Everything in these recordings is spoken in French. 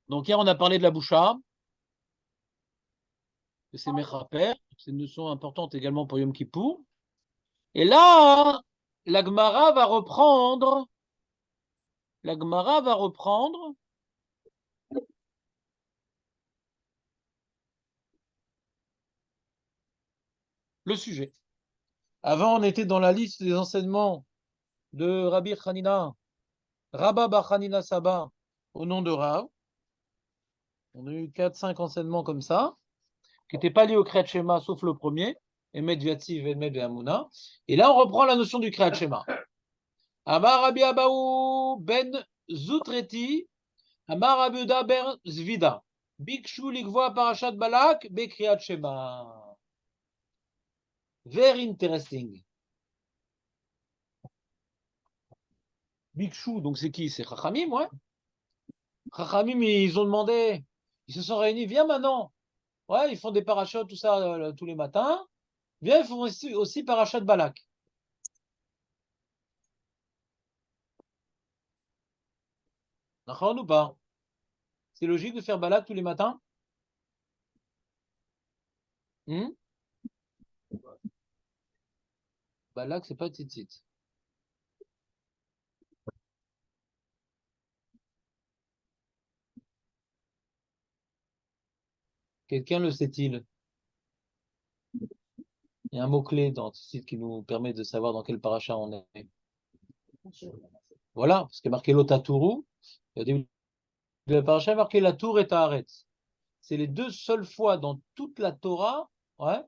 Donc hier, on a parlé de la boucha, que c'est Mechaper. C'est une notion importante également pour Yom Kippour. Et là, la Gemara va reprendre, la Gemara va reprendre le sujet. Avant, on était dans la liste des enseignements de Rabbi Hanina, Rabba Bar Hanina Saba, au nom de Rav. On a eu 4-5 enseignements comme ça, qui n'étaient pas liés au Kriyat Shema, sauf le premier, Emet Viatziv, Emet Ve'amuna. Et là, on reprend la notion du Kriyat Shema. Amar Rabbi Abaou ben Zutreti, Amar Rabbi Uda ben Zvida, Bikshu Ligvoa Parashat Balak, Be Kriyat Shema. Very interesting. Bikshu, donc c'est qui? C'est Chachamim, ouais. Chachamim, ils ont demandé, ils se sont réunis, viens maintenant. Ouais, ils font des parachutes, tout ça, tous les matins. Viens, ils font aussi parachat Balak. D'accord ou pas? C'est logique de faire Balak tous les matins? Hmm. Balak, c'est pas tzitzit. Quelqu'un le sait-il? Il y a un mot-clé dans tzitzit qui nous permet de savoir dans quel parachat on est. Voilà, parce qu'il y a marqué l'Otaturu. Au début de la paracha, il y a marqué la tour et Taaretz. C'est les deux seules fois dans toute la Torah, ouais,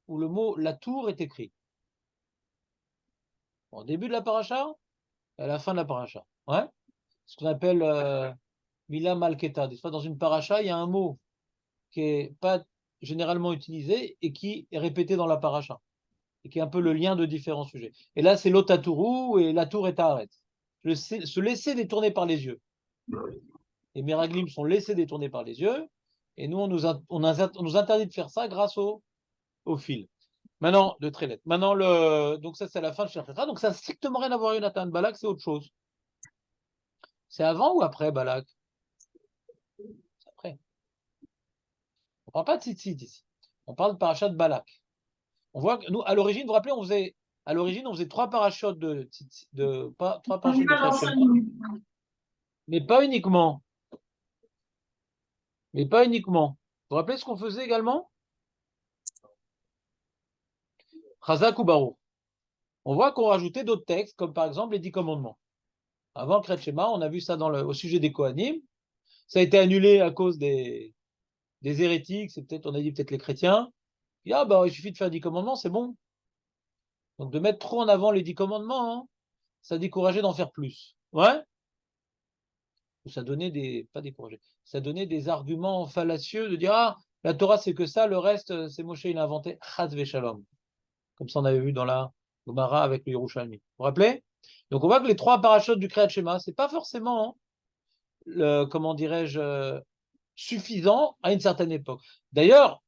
où le mot la tour est écrit. Au début de la paracha et à la fin de la paracha. Ouais. Ce qu'on appelle Mila Malketa. Des fois, dans une paracha, il y a un mot qui n'est pas généralement utilisé et qui est répété dans la paracha. Et qui est un peu le lien de différents sujets. Et là, c'est l'Otaturu et la tour est Taaret. Se laisser détourner par les yeux. Les Meraglim sont laissés détourner par les yeux. Et nous, on nous interdit de faire ça grâce au fil. Maintenant, de Trélet. Maintenant, donc ça, c'est la fin de Cherchera. Donc ça n'a strictement rien à voir avec Nathan Balak, c'est autre chose. C'est avant ou après Balak? C'est après. On ne parle pas de Tzitzit ici. On parle de Parashat Balak. On voit que nous, à l'origine, vous vous rappelez, on faisait trois parachutes trois parachutes de Kriyat Shema, mais pas uniquement. Mais pas uniquement. Vous vous rappelez ce qu'on faisait également? Chazak ou Baruch. On voit qu'on rajoutait d'autres textes, comme par exemple les 10 commandements. Avant le Kriyat Shema, on a vu ça au sujet des Kohanim. Ça a été annulé à cause des hérétiques, on a dit peut-être les chrétiens. Et, il suffit de faire 10 commandements, c'est bon. Donc de mettre trop en avant les 10 commandements, hein, ça décourageait d'en faire plus. Ouais. Ça donnait pas découragé, ça donnait des arguments fallacieux de dire, la Torah c'est que ça, le reste, c'est Moshe, il a inventé. Chaz Shalom. Comme ça, on avait vu dans la Gemara avec le Yerushalmi. Vous vous rappelez? Donc on voit que les trois parachutes du Kriyat Shema, c'est pas forcément, comment dirais-je, suffisant à une certaine époque. D'ailleurs,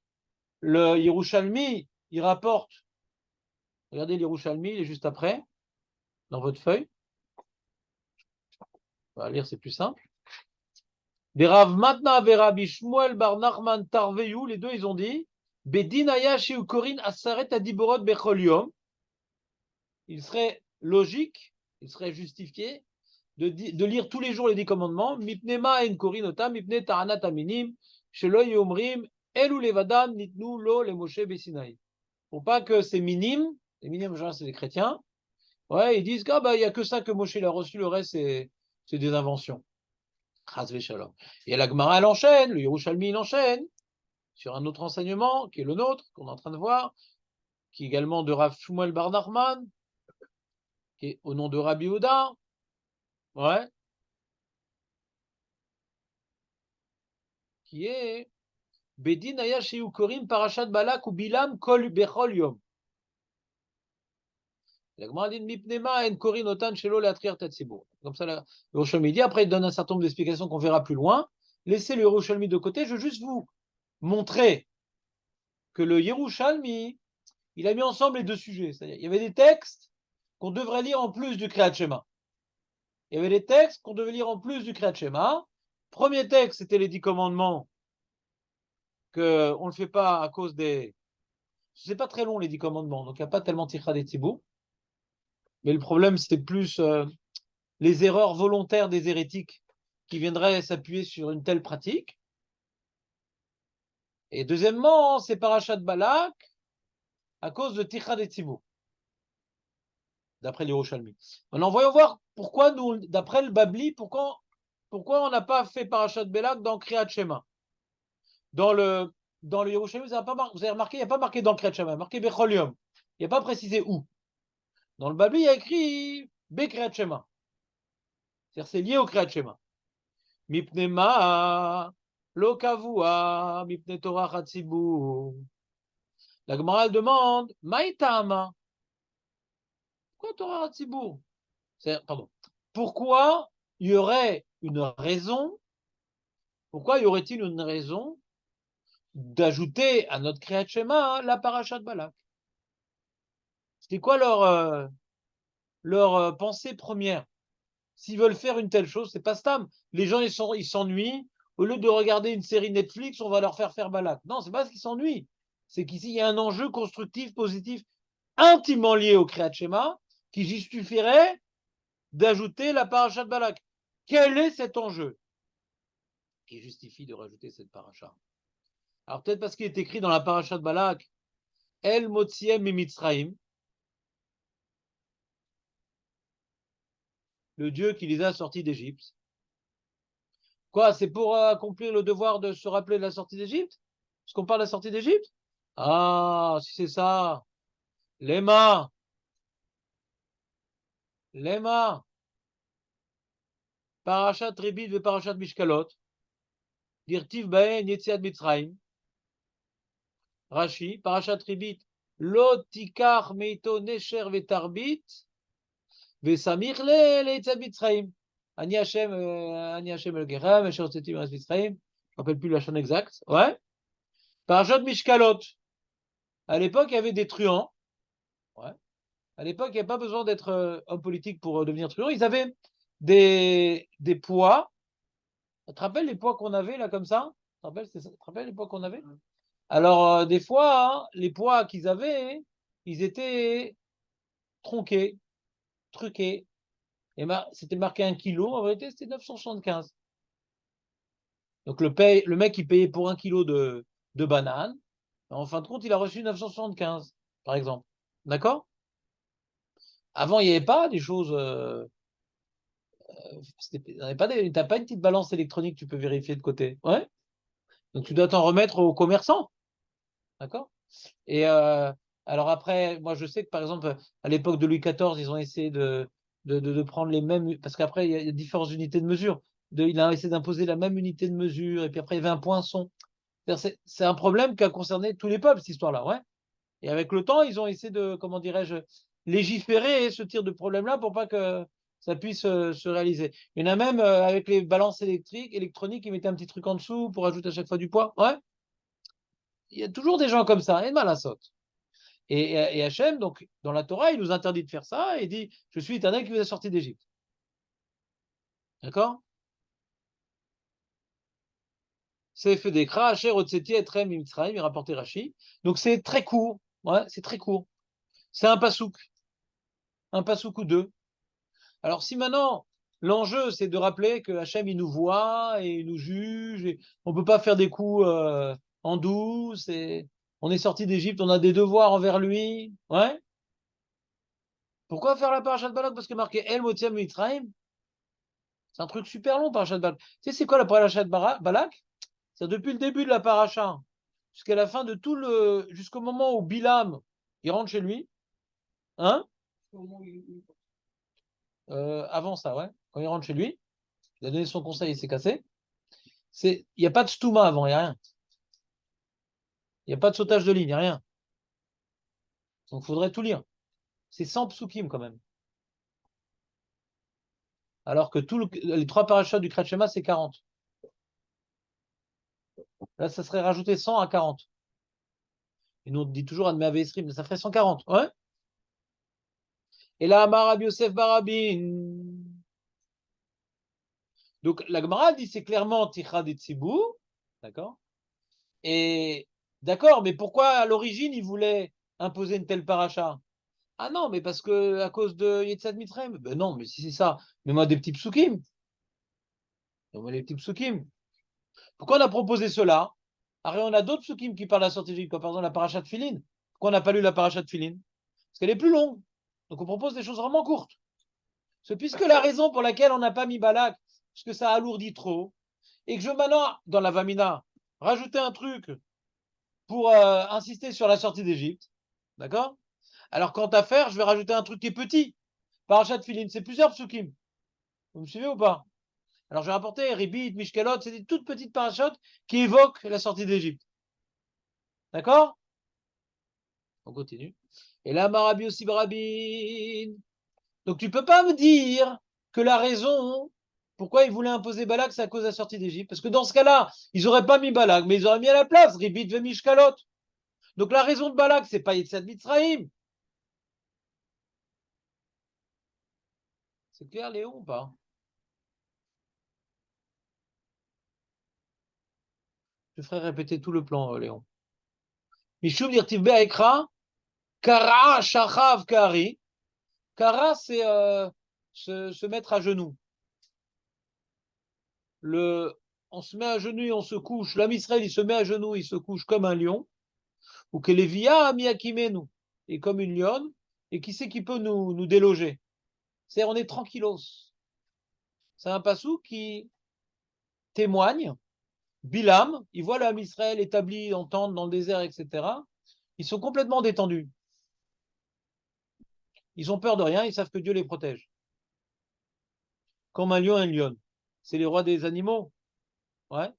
le Yerushalmi, il rapporte, regardez le Yerushalmi, il est juste après, dans votre feuille. On va lire, c'est plus simple. Des Rav Matna et Rabbi Shmuel bar Nachman Tarveyu, les deux, ils ont dit, Bedin aya sheu korin asaret adiborot bechol yom. Il serait logique, il serait justifié de lire tous les jours les 10 commandements, Mipnema en korinota, mipne ta'anat aminim, shelo yomrim, elu levadam nitnu lo le Moshe besinaï. Pour pas que ces minimes, les minimes, genre, c'est les chrétiens, ouais, ils disent qu'il n'y a que ça que Moshe a reçu, le reste, c'est des inventions. Et la Gemara, elle enchaîne, le Yerushalmi, il enchaîne sur un autre enseignement, qui est le nôtre, qu'on est en train de voir, qui est également de Rav Shmuel bar Nachman, qui est au nom de Rabbi Yehuda, ouais, qui est Bedin aya sheu korim parashat Balak ou Bilam kol bechol yom. La Gemara dit Mipnema en korin otan shelo leatrir tatzibur. Comme ça, le Yerushalmi dit, après il donne un certain nombre d'explications qu'on verra plus loin. Laissez le Yerushalmi de côté, je veux juste vous montrer que le Yerushalmi, il a mis ensemble les deux sujets. C'est-à-dire, il y avait des textes qu'on devrait lire en plus du Kriyat Shema. Il y avait des textes qu'on devait lire en plus du Kriyat Shema. Premier texte, c'était les 10 commandements, qu'on ne le fait pas à cause des... C'est pas très long, les 10 commandements, donc il n'y a pas tellement de tichra des tibou. Mais le problème, c'est plus les erreurs volontaires des hérétiques qui viendraient s'appuyer sur une telle pratique. Et deuxièmement, c'est Parashat Balak à cause de tichra des tibou, d'après les Yerushalmi. Maintenant, voyons voir pourquoi nous, d'après le Babli, pourquoi on n'a pas fait Parashat Balak dans Kriyat Shema. Dans le Yerushalmi, vous avez remarqué, il n'y a pas marqué dans le Kriyat Shema, il y a marqué Bechol Yom. Il n'y a pas précisé où. Dans le Babli, il y a écrit Bekriyat Shema. C'est-à-dire c'est lié au Kriyat Shema. Mipne ma lo kavua mipne Torah chatzibur. La Gemara demande Maïtama. Pourquoi Torah chatzibur? Pardon. Pourquoi il y aurait une raison? Pourquoi y aurait-il une raison d'ajouter à notre Kriyat Shema la parashat Balak? C'était quoi leur pensée première? S'ils veulent faire une telle chose, c'est pas Stam. Les gens, ils s'ennuient. Au lieu de regarder une série Netflix, on va leur faire Balak. Non, c'est pas ce qu'ils s'ennuient. C'est qu'ici, il y a un enjeu constructif, positif, intimement lié au Kriyat Shema, qui justifierait d'ajouter la parasha de Balak. Quel est cet enjeu qui justifie de rajouter cette paracha? Alors peut-être parce qu'il est écrit dans la parasha de Balak, El Motsiem Mitzraim, le Dieu qui les a sortis d'Égypte. Quoi, c'est pour accomplir le devoir de se rappeler de la sortie d'Égypte? Parce qu'on parle de la sortie d'Égypte? Ah, si c'est ça. Lema, Lema, Parashat Ribit ve Parashat Mishkalot, Dirtiv Baen Yetziat Mitzrayim, Rashi, Parashat Ribit, Lo Tikar Meito Nesher Vetarbit, Vesamir le Yetziat Mitzrayim. Ani Hashem Elgecha, Mesher Tzeti Meretz Mitzrayim. Je ne rappelle plus la chaîne exacte. Ouais. Parashat Mishkalot. À l'époque, il y avait des truands. Ouais. À l'époque, il n'y avait pas besoin d'être homme politique pour devenir truand. Ils avaient des poids. Tu te rappelles les poids qu'on avait là comme ça? Tu te rappelles les poids qu'on avait? Alors, des fois, hein, les poids qu'ils avaient, ils étaient tronqués, truqués. Et c'était marqué 1 kilo, en vérité, c'était 975. Donc, le mec, il payait pour 1 kilo de bananes. En fin de compte, il a reçu 975, par exemple. D'accord? Avant, il n'y avait pas des choses. T'as pas une petite balance électronique, tu peux vérifier de côté. Ouais. Donc, tu dois t'en remettre aux commerçants. D'accord? Et alors après, moi je sais que par exemple, à l'époque de Louis XIV, ils ont essayé de prendre les mêmes, parce qu'après, il y a différentes unités de mesure. Il a essayé d'imposer la même unité de mesure, et puis après, il y avait un poinçon. C'est un problème qui a concerné tous les peuples, cette histoire-là, ouais. Et avec le temps, ils ont essayé de, comment dirais-je, légiférer ce type de problème-là pour pas que ça puisse se réaliser. Il y en a même avec les balances électroniques, ils mettaient un petit truc en dessous pour ajouter à chaque fois du poids. Ouais. Il y a toujours des gens comme ça, et mal à saute. Et Hachem, donc, dans la Torah, il nous interdit de faire ça et dit je suis l'Éternel qui vous a sorti d'Égypte. D'accord? C'est fait des kra, Asher, Otseti, Etrem, Mitzrayim, il rapportait Rashi. Donc c'est très court. Ouais, c'est très court. C'est un pasouk. Un pasouk ou deux. Alors si maintenant, l'enjeu, c'est de rappeler que Hachem, il nous voit et il nous juge, et on ne peut pas faire des coups en douce, et on est sorti d'Égypte, on a des devoirs envers lui. Ouais? Pourquoi faire la parashat Balak? Parce que marqué El Motiam Mitzrayim. C'est un truc super long, parachat de Balak. Tu sais, c'est quoi la parachat de Balak? C'est depuis le début de la paracha jusqu'à la fin de jusqu'au moment où Bilam, il rentre chez lui. Hein? Avant ça, ouais. Quand il rentre chez lui, il a donné son conseil, il s'est cassé. Il n'y a pas de stouma avant, il n'y a rien. Il n'y a pas de sautage de ligne, il n'y a rien. Donc, il faudrait tout lire. C'est 100 psukim quand même. Alors que les 3 parachats du Kriyat Shema, c'est 40. Là, ça serait rajouté 100 à 40. Et nous, on dit toujours Admé Avesrim, mais ça ferait 140. Ouais? Et là, Amar Rabbi Yosef Barabin. Donc la Gemara dit c'est clairement Tichad et Tzibou, d'accord? Et d'accord, mais pourquoi à l'origine il voulait imposer une telle paracha? Ah non, mais parce que à cause de Yetzat Mitzrayim. Ben non, mais si c'est ça, mets-moi des petits psukim. Mets-moi des petits psukim. Pourquoi on a proposé cela? Alors on a d'autres psukim qui parlent de la sortie d'Égypte, comme par exemple la paracha de Philin. Pourquoi on n'a pas lu la paracha de Philin? Parce qu'elle est plus longue. Donc on propose des choses vraiment courtes. C'est puisque la raison pour laquelle on n'a pas mis Balak, parce que ça alourdit trop, et que je maintenant, dans la Vamina, rajouter un truc pour insister sur la sortie d'Égypte, d'accord? Alors quant à faire, je vais rajouter un truc qui est petit. Parachat de Philin, c'est plusieurs psukim. Vous me suivez ou pas? Alors j'ai rapporté Ribit, Mishkalot, c'est des toutes petites parachutes qui évoquent la sortie d'Égypte. D'accord? On continue. Et là, Marabi aussi Barabin. Donc tu peux pas me dire que la raison pourquoi ils voulaient imposer Balak, c'est à cause de la sortie d'Égypte. Parce que dans ce cas-là, ils n'auraient pas mis Balak, mais ils auraient mis à la place Ribit ve Mishkalot. Donc la raison de Balak, c'est pas Yetzat Mitzrayim. C'est clair, Léon, ou pas? Je ferai répéter tout le plan, Léon. Mishum dirtiv be'ekra, kara shachav kari. Kara, c'est se mettre à genoux. On se met à genoux et on se couche. L'âme Israël, il se met à genoux, il se couche comme un lion. Ou que les via miakimenu, et comme une lionne. Et qui c'est qui peut nous déloger? C'est on est tranquillos. C'est un passou qui témoigne. Bilam, il voit l'âme Israël établi en tente dans le désert, etc. Ils sont complètement détendus. Ils ont peur de rien, ils savent que Dieu les protège. Comme un lion et une lionne. C'est les rois des animaux. Ouais.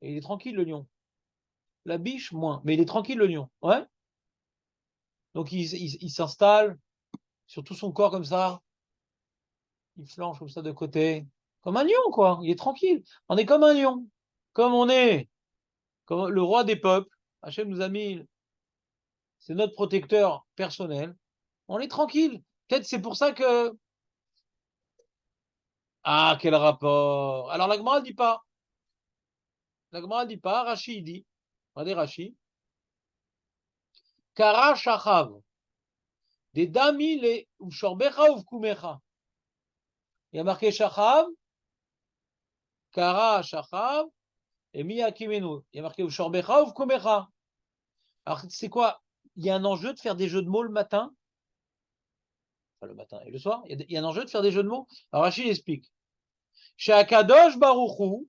Et il est tranquille, le lion. La biche, moins. Mais il est tranquille, le lion. Ouais. Donc il s'installe sur tout son corps comme ça. Il flanche comme ça de côté. Comme un lion, quoi. Il est tranquille. On est comme un lion. Comme on est comme le roi des peuples. Hachem nous a mis, c'est notre protecteur personnel. On est tranquille. Peut-être c'est pour ça que. Ah, quel rapport. Alors la Gemara ne dit pas. La Gemara ne dit pas. Rashi dit. Regardez Rashi. Kara shachav. Des dami les ushorbecha uvkumecha. Il y a marqué shachav. Kara shachav. Et miyakimenu. Il y a marqué ushorbecha uvkumecha. Alors c'est quoi? Il y a un enjeu de faire des jeux de mots le matin. Enfin, le matin et le soir. Il y a un enjeu de faire des jeux de mots. Alors Rachid explique. Chez Akadosh Baruchou,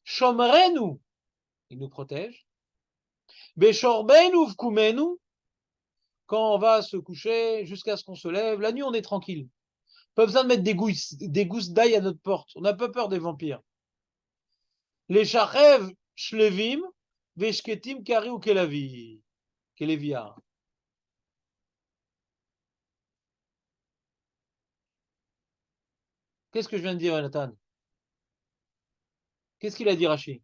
Shomrenu, il nous protège. Beshorbenu vkumenu, quand on va se coucher jusqu'à ce qu'on se lève, la nuit on est tranquille. Pas besoin de mettre des gousses d'ail à notre porte. On n'a pas peur des vampires. Les shachev shlevim, veshketim kari ou kelavi. Kelevia. Qu'est-ce que je viens de dire, Nathan? Qu'est-ce qu'il a dit, Rachid?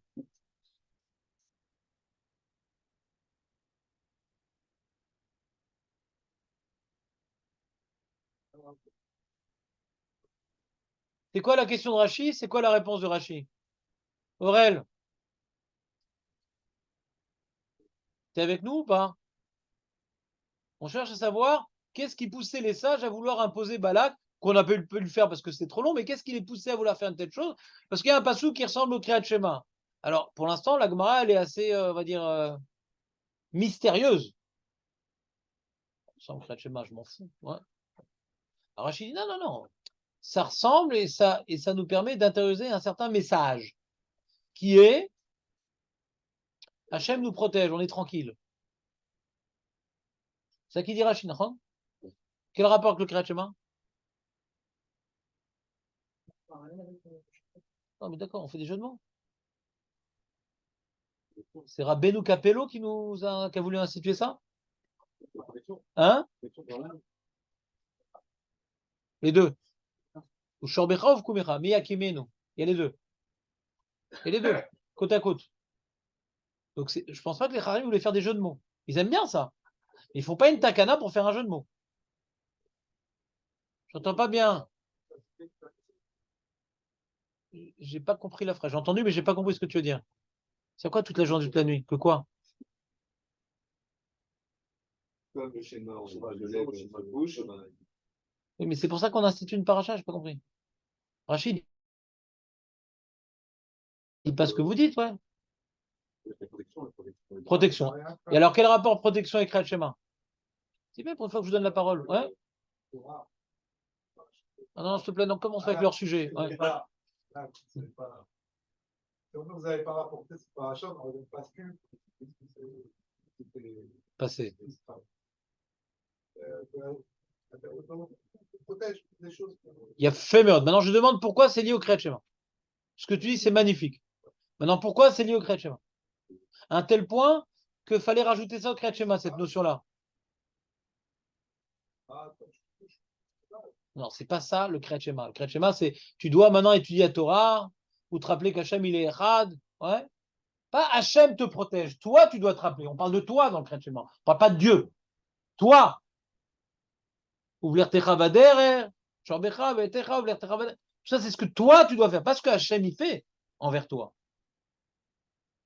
C'est quoi la question de Rachid? C'est quoi la réponse de Rachid? Aurel, t'es avec nous ou pas? On cherche à savoir qu'est-ce qui poussait les sages à vouloir imposer Balak, qu'on a pu le faire parce que c'était trop long, mais qu'est-ce qui les poussait à vouloir faire une telle chose? Parce qu'il y a un passou qui ressemble au Kriyat Shema. Alors, pour l'instant, la Gemara, elle est assez, on va dire, mystérieuse. Sans Kriyat Shema, je m'en fous. Ouais. Alors, Rachid dit non, non, non. Ça ressemble et ça nous permet d'intérioriser un certain message qui est Hachem nous protège, on est tranquille. C'est ça qui dit Rachid, non? Quel rapport avec le Kriyat Shema? Non, mais d'accord, on fait des jeux de mots. C'est Rabbeinu Capello qui a voulu instituer ça? Hein? Les deux. Ou Shorbecha ou Kumecha, Miyakimenu. Il y a les deux. Il y a les deux, côte à côte. Donc je pense pas que les Harim voulaient faire des jeux de mots. Ils aiment bien ça. Ils font pas une takana pour faire un jeu de mots. J'entends pas bien. J'ai pas compris la phrase. J'ai entendu, mais j'ai pas compris ce que tu veux dire. C'est quoi toute la journée, toute la nuit? Que quoi? Comme le schéma, on va de lèvres, schéma de bouche. Oui, mais c'est pour ça qu'on institue une paracha, j'ai pas compris. Rachid, il pas ce que vous dites, ouais. Protection. Et alors, quel rapport protection et Kriyat Shema? C'est bien pour une fois que je vous donne la parole. Ouais? Ah non, s'il te plaît, donc commence avec leur sujet. Ouais. Vous n'avez pas rapporté ce parachat, on aurait pas pu. Passé. Protège des choses. Il y a Féméod. Maintenant, je demande pourquoi c'est lié au Kriyat Shema. Ce que tu dis, c'est magnifique. Maintenant, pourquoi c'est lié au Kriyat Shema? À un tel point qu'il fallait rajouter ça au Kriyat Shema, cette notion-là. Non, c'est pas ça le Kriyat Shema. Le Kriyat Shema, c'est tu dois maintenant étudier la Torah ou te rappeler qu'Hachem il est Echad. Ouais. Pas Hachem te protège. Toi, tu dois te rappeler. On parle de toi dans le Kriyat Shema. On parle pas de Dieu. Toi. Ouvrir techa vader, shorbecha vetecha, ouvrir techa vader. Ça, c'est ce que toi, tu dois faire. Pas ce que Hachem il fait envers toi.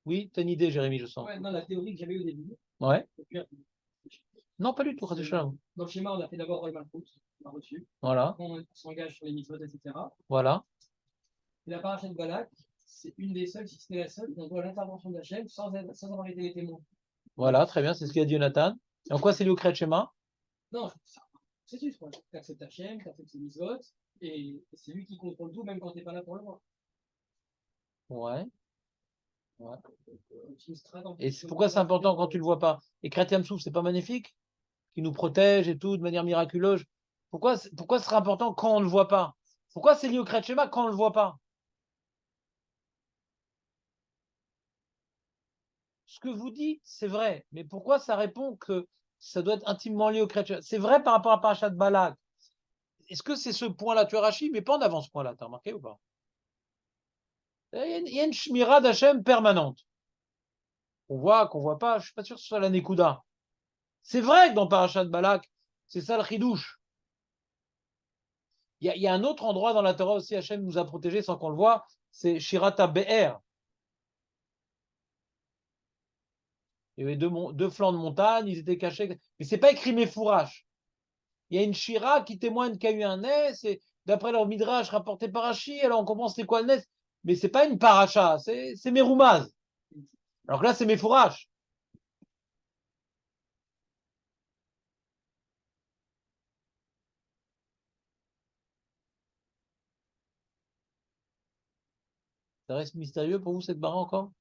Oui, tu as une idée, Jérémy, je sens. Ouais, non, la théorie que j'avais au début. Ouais. Non, pas du tout. Dans le schéma, on a fait d'abord le Malkout, on a reçu. Voilà. On s'engage sur les mitzvot, etc. Voilà. Et la paracha de Balak, c'est une des seules, si ce n'est la seule, où on voit l'intervention d'Hachem sans avoir été les témoins. Voilà, très bien, c'est ce qu'a dit Jonathan. Et en quoi c'est lié au Kriyat Shema? Non, c'est juste, quoi. Tu acceptes Hachem, tu acceptes ses mitzvot, et c'est lui qui contrôle tout, même quand tu n'es pas là pour le voir. Ouais. Ouais. Donc, Et pourquoi c'est important quand tu ne le vois pas? Et Kriyat Yamsouf, c'est pas magnifique? Qui nous protège et tout de manière miraculeuse. Pourquoi ce serait important quand on ne le voit pas? Pourquoi c'est lié au Kriyat Shema quand on ne le voit pas? Ce que vous dites, c'est vrai, mais pourquoi ça répond que ça doit être intimement lié au Kriyat Shema? C'est vrai par rapport à Parashat Balak. Est-ce que c'est ce point-là? Tu as Rachid, mais pas en avant ce point-là, tu as remarqué ou pas? Il y a une shmira d'Hachem permanente. On voit, qu'on voit pas, je suis pas sûr que ce soit la Nekuda. C'est vrai que dans Parashat Balak, c'est ça le chidouche. Il y a un autre endroit dans la Torah aussi, Hachem nous a protégés sans qu'on le voit, c'est Shirata Be'er. Il y avait deux flancs de montagne, ils étaient cachés. Mais c'est pas écrit Mefourash. Il y a une Shira qui témoigne qu'il y a eu un Nes, et d'après leur Midrash rapporté par Rashi, alors on comprend c'était quoi le Nes. Mais c'est pas une paracha, c'est Meroumaz. Alors que là, c'est Mefourash. Ça reste mystérieux pour vous, cette barre encore?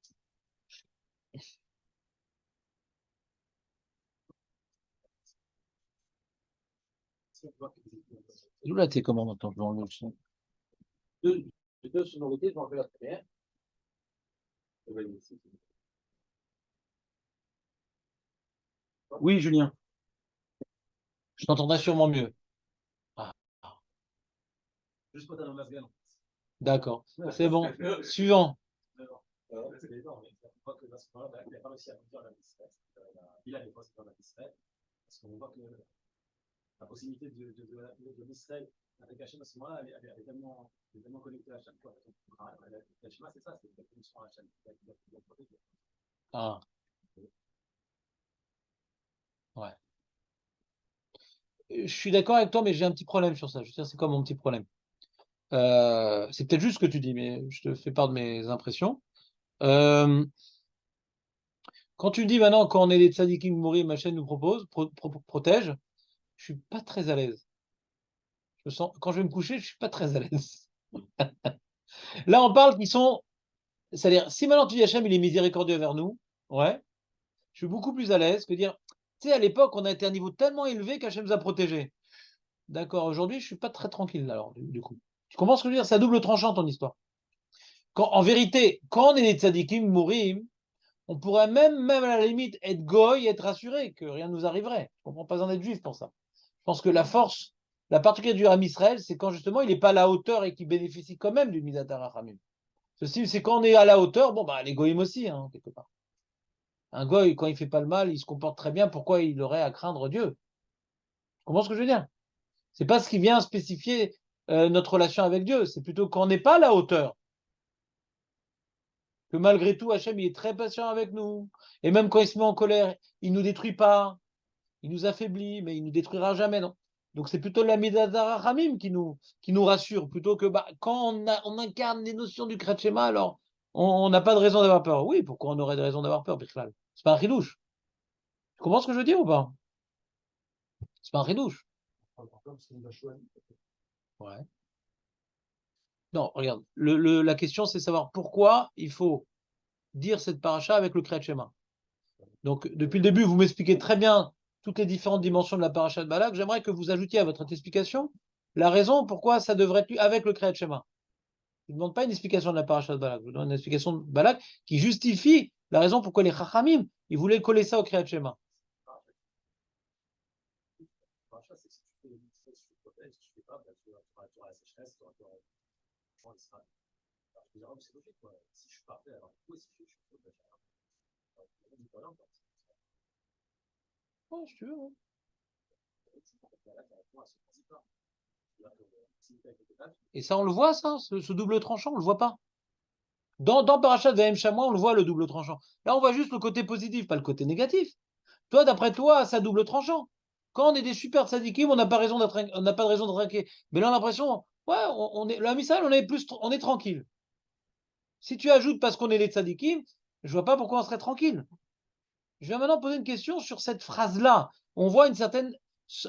D'où là, t'es comment maintenant? Je vais enlever le son. Deux sonorités, je m'en rappelle la première. Oui, Julien. Je t'entendrai sûrement mieux. Ah, Juste pour dans l'Afghan. d'accord. C'est bon. Suivant. C'est énorme, mais on voit que dans ce moment-là, il n'a pas réussi à conduire la discrète. Il a des postes dans la discrète. Parce qu'on voit que la possibilité de l'Israël avec Hachem à ce moment-là, elle est tellement connectée à chaque fois. Hachem, c'est ça, c'est la connexion à Hachem. Ah. Ouais. Je suis d'accord avec toi, mais j'ai un petit problème sur ça. Je veux dire, c'est quoi mon petit problème? C'est peut-être juste ce que tu dis, mais je te fais part de mes impressions. Quand tu dis maintenant, quand on est des tzadikim mourir, ma chaîne nous protège, je suis pas très à l'aise. Je sens, quand je vais me coucher, je suis pas très à l'aise. Là, on parle qu'ils sont, c'est-à-dire, si maintenant tu dis Hachem, il est miséricordieux vers nous, ouais, je suis beaucoup plus à l'aise que dire, tu sais, à l'époque, on a été à un niveau tellement élevé qu'Hachem nous a protégés. D'accord, aujourd'hui, je suis pas très tranquille, alors, du coup. Tu comprends ce que je veux dire? C'est à double tranchant, ton histoire. En vérité, quand on est des tzadikim mourim, on pourrait même à la limite être goy, être rassuré que rien ne nous arriverait. Je ne comprends pas besoin d'être juif pour ça. Je pense que la force, la particularité du Ram Israël, c'est quand justement il n'est pas à la hauteur et qu'il bénéficie quand même du Midat HaRachamim. Ceci, c'est quand on est à la hauteur, bon, bah, les goyim aussi, hein, quelque part. Un goy, quand il ne fait pas le mal, il se comporte très bien, pourquoi il aurait à craindre Dieu? Tu comprends ce que je veux dire? C'est pas ce qui vient spécifier notre relation avec Dieu, c'est plutôt quand on n'est pas à la hauteur. que malgré tout, Hachem, il est très patient avec nous. Et même quand il se met en colère, il ne nous détruit pas. Il nous affaiblit, mais il ne nous détruira jamais, non. Donc c'est plutôt l'Amidat Hamim qui nous rassure, plutôt que quand on incarne les notions du Kriyat Shema, alors on n'a pas de raison d'avoir peur. Oui, pourquoi on aurait de raison d'avoir peur, Bichlal? C'est pas un ridouche. Tu comprends ce que je veux dire ou pas? C'est pas un ridouche. Ouais. Non, regarde, la question c'est savoir pourquoi il faut dire cette paracha avec le Kriyat Shema. Donc depuis le début, vous m'expliquez très bien toutes les différentes dimensions de la paracha de Balak. J'aimerais que vous ajoutiez à votre explication la raison pourquoi ça devrait être lu avec le Kriyat Shema. Je ne demande pas une explication de la paracha de Balak, je vous donne une explication de Balak qui justifie la raison pourquoi les Chachamim, ils voulaient coller ça au Kriyat Shema. C'est que si tu fais une chose, tu te protèges, tu fais pas, tu auras la sécheresse, tu auras Israël. Alors, je veux dire, c'est logique, quoi. Si je suis parfait, alors pourquoi si je suis protégé? Oh, si tu veux. Hein. Et ça, on le voit, ça, ce double tranchant, on le voit pas. Dans Parashat Vahem Shamoua, on le voit, le double tranchant. Là, on voit juste le côté positif, pas le côté négatif. Toi, d'après toi, ça double tranchant. Quand on est des super tzadikim, on n'a pas de raison d'être inquiet. Mais là, on a l'impression, ouais, on est, le Hamisal, on est tranquille. Si tu ajoutes parce qu'on est les tzadikim, je vois pas pourquoi on serait tranquille. Je vais maintenant poser une question sur cette phrase-là. On voit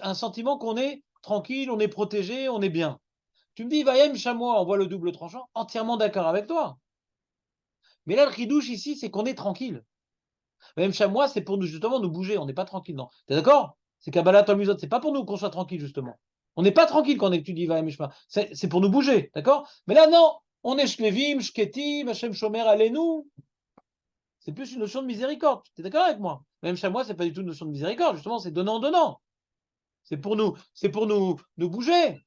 un sentiment qu'on est tranquille, on est protégé, on est bien. Tu me dis, Vahem Shamoua, on voit le double tranchant, entièrement d'accord avec toi. Mais là, le ridouche ici, c'est qu'on est tranquille. Vahem Shamoua, c'est pour nous, justement, nous bouger, on n'est pas tranquille, non. T'es d'accord? C'est Kabbalah Talmudot, c'est pas pour nous qu'on soit tranquille, justement. On n'est pas tranquille quand on étudie Vahem Shamoua. C'est pour nous bouger, d'accord? Mais là, non, on est Shklevim, Shketim, Hashem Shomer, Aleinu. C'est plus une notion de miséricorde. Tu es d'accord avec moi? Même chez moi, c'est pas du tout une notion de miséricorde. Justement, c'est donnant-donnant. C'est pour nous bouger.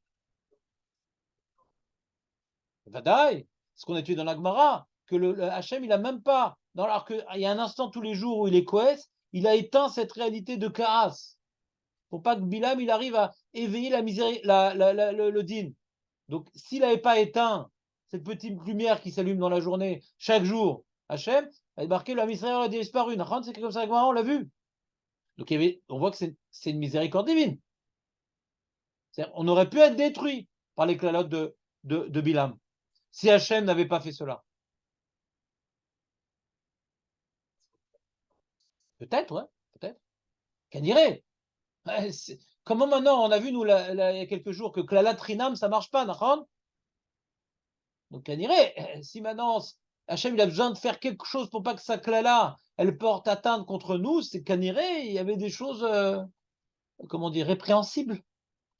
Vadaï, ce qu'on a étudié dans la Gemara, que le Hachem, il a même pas, alors qu'il y a un instant tous les jours où il est Koès, il a éteint cette réalité de Kaas. Pour pas que Bilam, il arrive à éveiller la miséricorde, le din. Donc, s'il n'avait pas éteint cette petite lumière qui s'allume dans la journée, chaque jour, Hachem, a débarqué, le Israël a disparu. C'est comme ça, on l'a vu. Donc, on voit que c'est une miséricorde divine. On aurait pu être détruit par les clalotes de Bilam si Hachem n'avait pas fait cela. Peut-être, ouais, peut-être. Qu'elle dirait. Comment maintenant, on a vu, nous, il y a quelques jours, que Klalat Rinam, ça ne marche pas, d'accord? Donc, qu'elle dirait, si maintenant Hachem il a besoin de faire quelque chose pour pas que sa Klala, elle porte atteinte contre nous, c'est qu'elle dirait, il y avait des choses, comment dire, répréhensibles,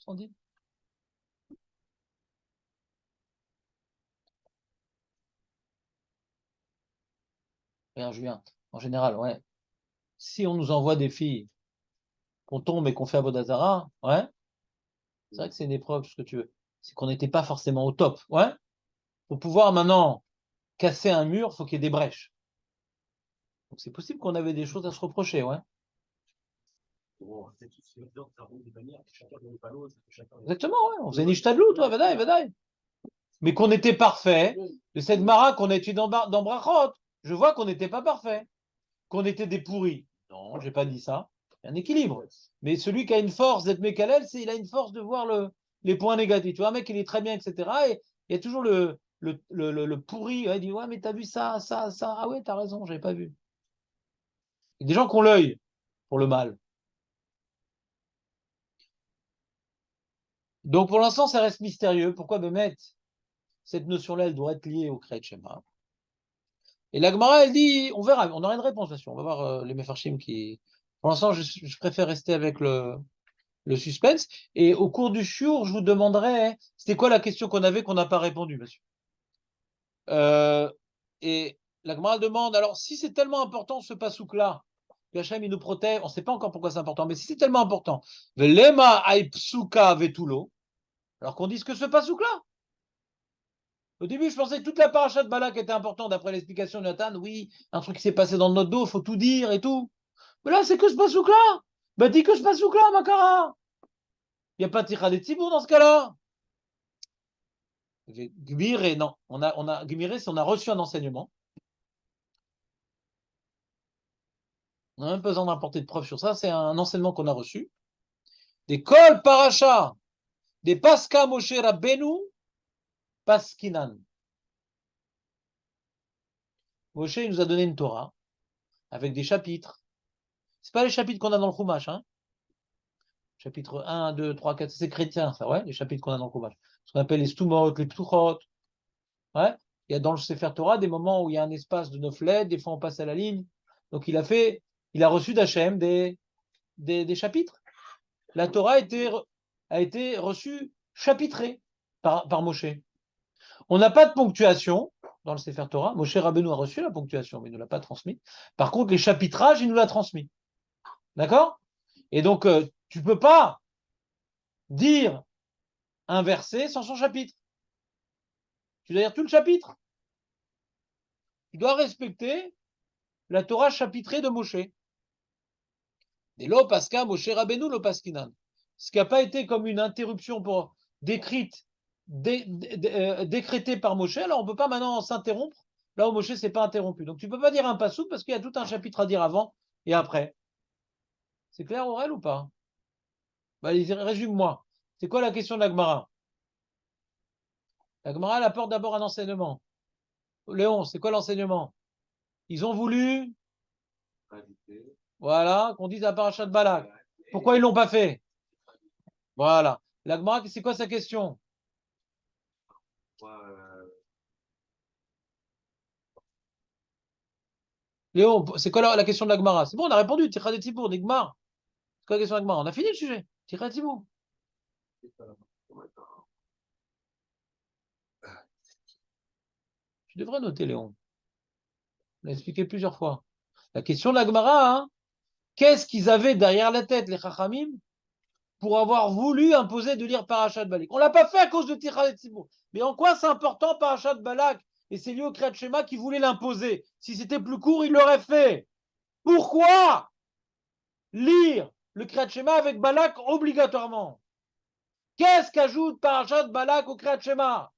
on dit. Regarde, Julien, en général, ouais. Si on nous envoie des filles, qu'on tombe et qu'on fait Avodazara, ouais, c'est vrai que c'est une épreuve, ce que tu veux. C'est qu'on n'était pas forcément au top, ouais. Pour pouvoir maintenant casser un mur, il faut qu'il y ait des brèches. Donc c'est possible qu'on avait des choses à se reprocher, ouais. Exactement, ouais. On faisait Nishtadlout, toi, Vadaï, Vadaï. Mais qu'on était parfait, de cette Mara qu'on a étudié dans Brachot, je vois qu'on n'était pas parfait. Qu'on était des pourris. Non, j'ai pas dit ça. Il y a un équilibre. Mais celui qui a une force d'être Mekalel, il a une force de voir les points négatifs. Tu vois, un mec, il est très bien, etc. Et il y a toujours le pourri. Il dit, ouais, mais t'as vu ça, ça, ça. Ah ouais, t'as raison, j'avais pas vu. Il y a des gens qui ont l'œil pour le mal. Donc pour l'instant, ça reste mystérieux. Pourquoi Bémet, cette notion-là, elle doit être liée au Kriyat Shema. Et la Gemara, elle dit, on verra, on aura une réponse là-dessus. On va voir les Mefarshim qui. Pour l'instant, je préfère rester avec le suspense. Et au cours du shiur, je vous demanderai, c'était quoi la question qu'on avait qu'on n'a pas répondu, monsieur? Et la Gemara demande, alors si c'est tellement important ce pasouk-là, que Hachem il nous protège, on ne sait pas encore pourquoi c'est important, mais si c'est tellement important, velema aipsuka vetulo, alors qu'on dise que ce pasouk-là. Au début, je pensais que toute la paracha de Balak était importante d'après l'explication de Nathan. Oui, un truc qui s'est passé dans notre dos, il faut tout dire et tout. Mais là, c'est que ce pasouk-là. Bah, dis que ce pasouk-là, Makara. Il n'y a pas de tirade de Tzibour dans ce cas-là. Gmiré, non. Gmiré, c'est on a reçu un enseignement On n'a même pas besoin d'apporter de preuves sur ça. C'est un enseignement qu'on a reçu. Des Kol Parasha, des Paska Moshe Rabbeinu, Paskinan. Moshe, il nous a donné une Torah avec des chapitres. C'est pas les chapitres qu'on a dans le Chumash, hein. Chapitre 1, 2, 3, 4, c'est chrétien, ça, ouais, les chapitres qu'on a dans le Chumash. Ce qu'on appelle les Stumot, les Ptuchot. Ouais. Il y a dans le Sefer Torah des moments où il y a un espace de 9 lettres, des fois on passe à la ligne. Donc il a reçu d'Hachem des chapitres. La Torah a été reçue chapitrée par Moshe. On n'a pas de ponctuation dans le Sefer Torah. Moshe Rabbeinu a reçu la ponctuation, mais il ne l'a pas transmis. Par contre, les chapitrages, il nous l'a transmis. D'accord? Et donc, tu ne peux pas dire un verset sans son chapitre. Tu dois dire tout le chapitre. Tu dois respecter la Torah chapitrée de Moshe. Et lo paska Moshe Rabbeinu lo paskinan. Ce qui n'a pas été comme une interruption décrite, décrétée par Moshe, alors on ne peut pas maintenant s'interrompre là où Moshe ne s'est pas interrompu. Donc tu ne peux pas dire un passouk parce qu'il y a tout un chapitre à dire avant et après. C'est clair, Aurel, ou pas? Bah, résume-moi. C'est quoi la question de la Gemara? La Gemara, elle apporte d'abord un enseignement. Léon, c'est quoi l'enseignement? Ils ont voulu, voilà, qu'on dise la paracha de Balak. Pourquoi ils ne l'ont pas fait? Voilà. La Gemara, c'est quoi sa question? Léon, c'est quoi la question de la Gemara? C'est bon, on a répondu. Tira des Tibour, des Gemara. C'est quoi la question de la Gemara? On a fini le sujet. Tira des Tibour. Tu devrais noter, Léon. On l'a expliqué plusieurs fois. La question de la Gemara, hein, qu'est-ce qu'ils avaient derrière la tête, les Chachamim, pour avoir voulu imposer de lire Parashat Balak? On ne l'a pas fait à cause de Tira des Tibour. Mais en quoi c'est important Parashat Balak? Et c'est lié au Kriyat Shema qui voulait l'imposer. Si c'était plus court, il l'aurait fait. Pourquoi lire le Kriyat Shema avec Balak obligatoirement? Qu'est-ce qu'ajoute Parashat Balak au Kriyat Shema?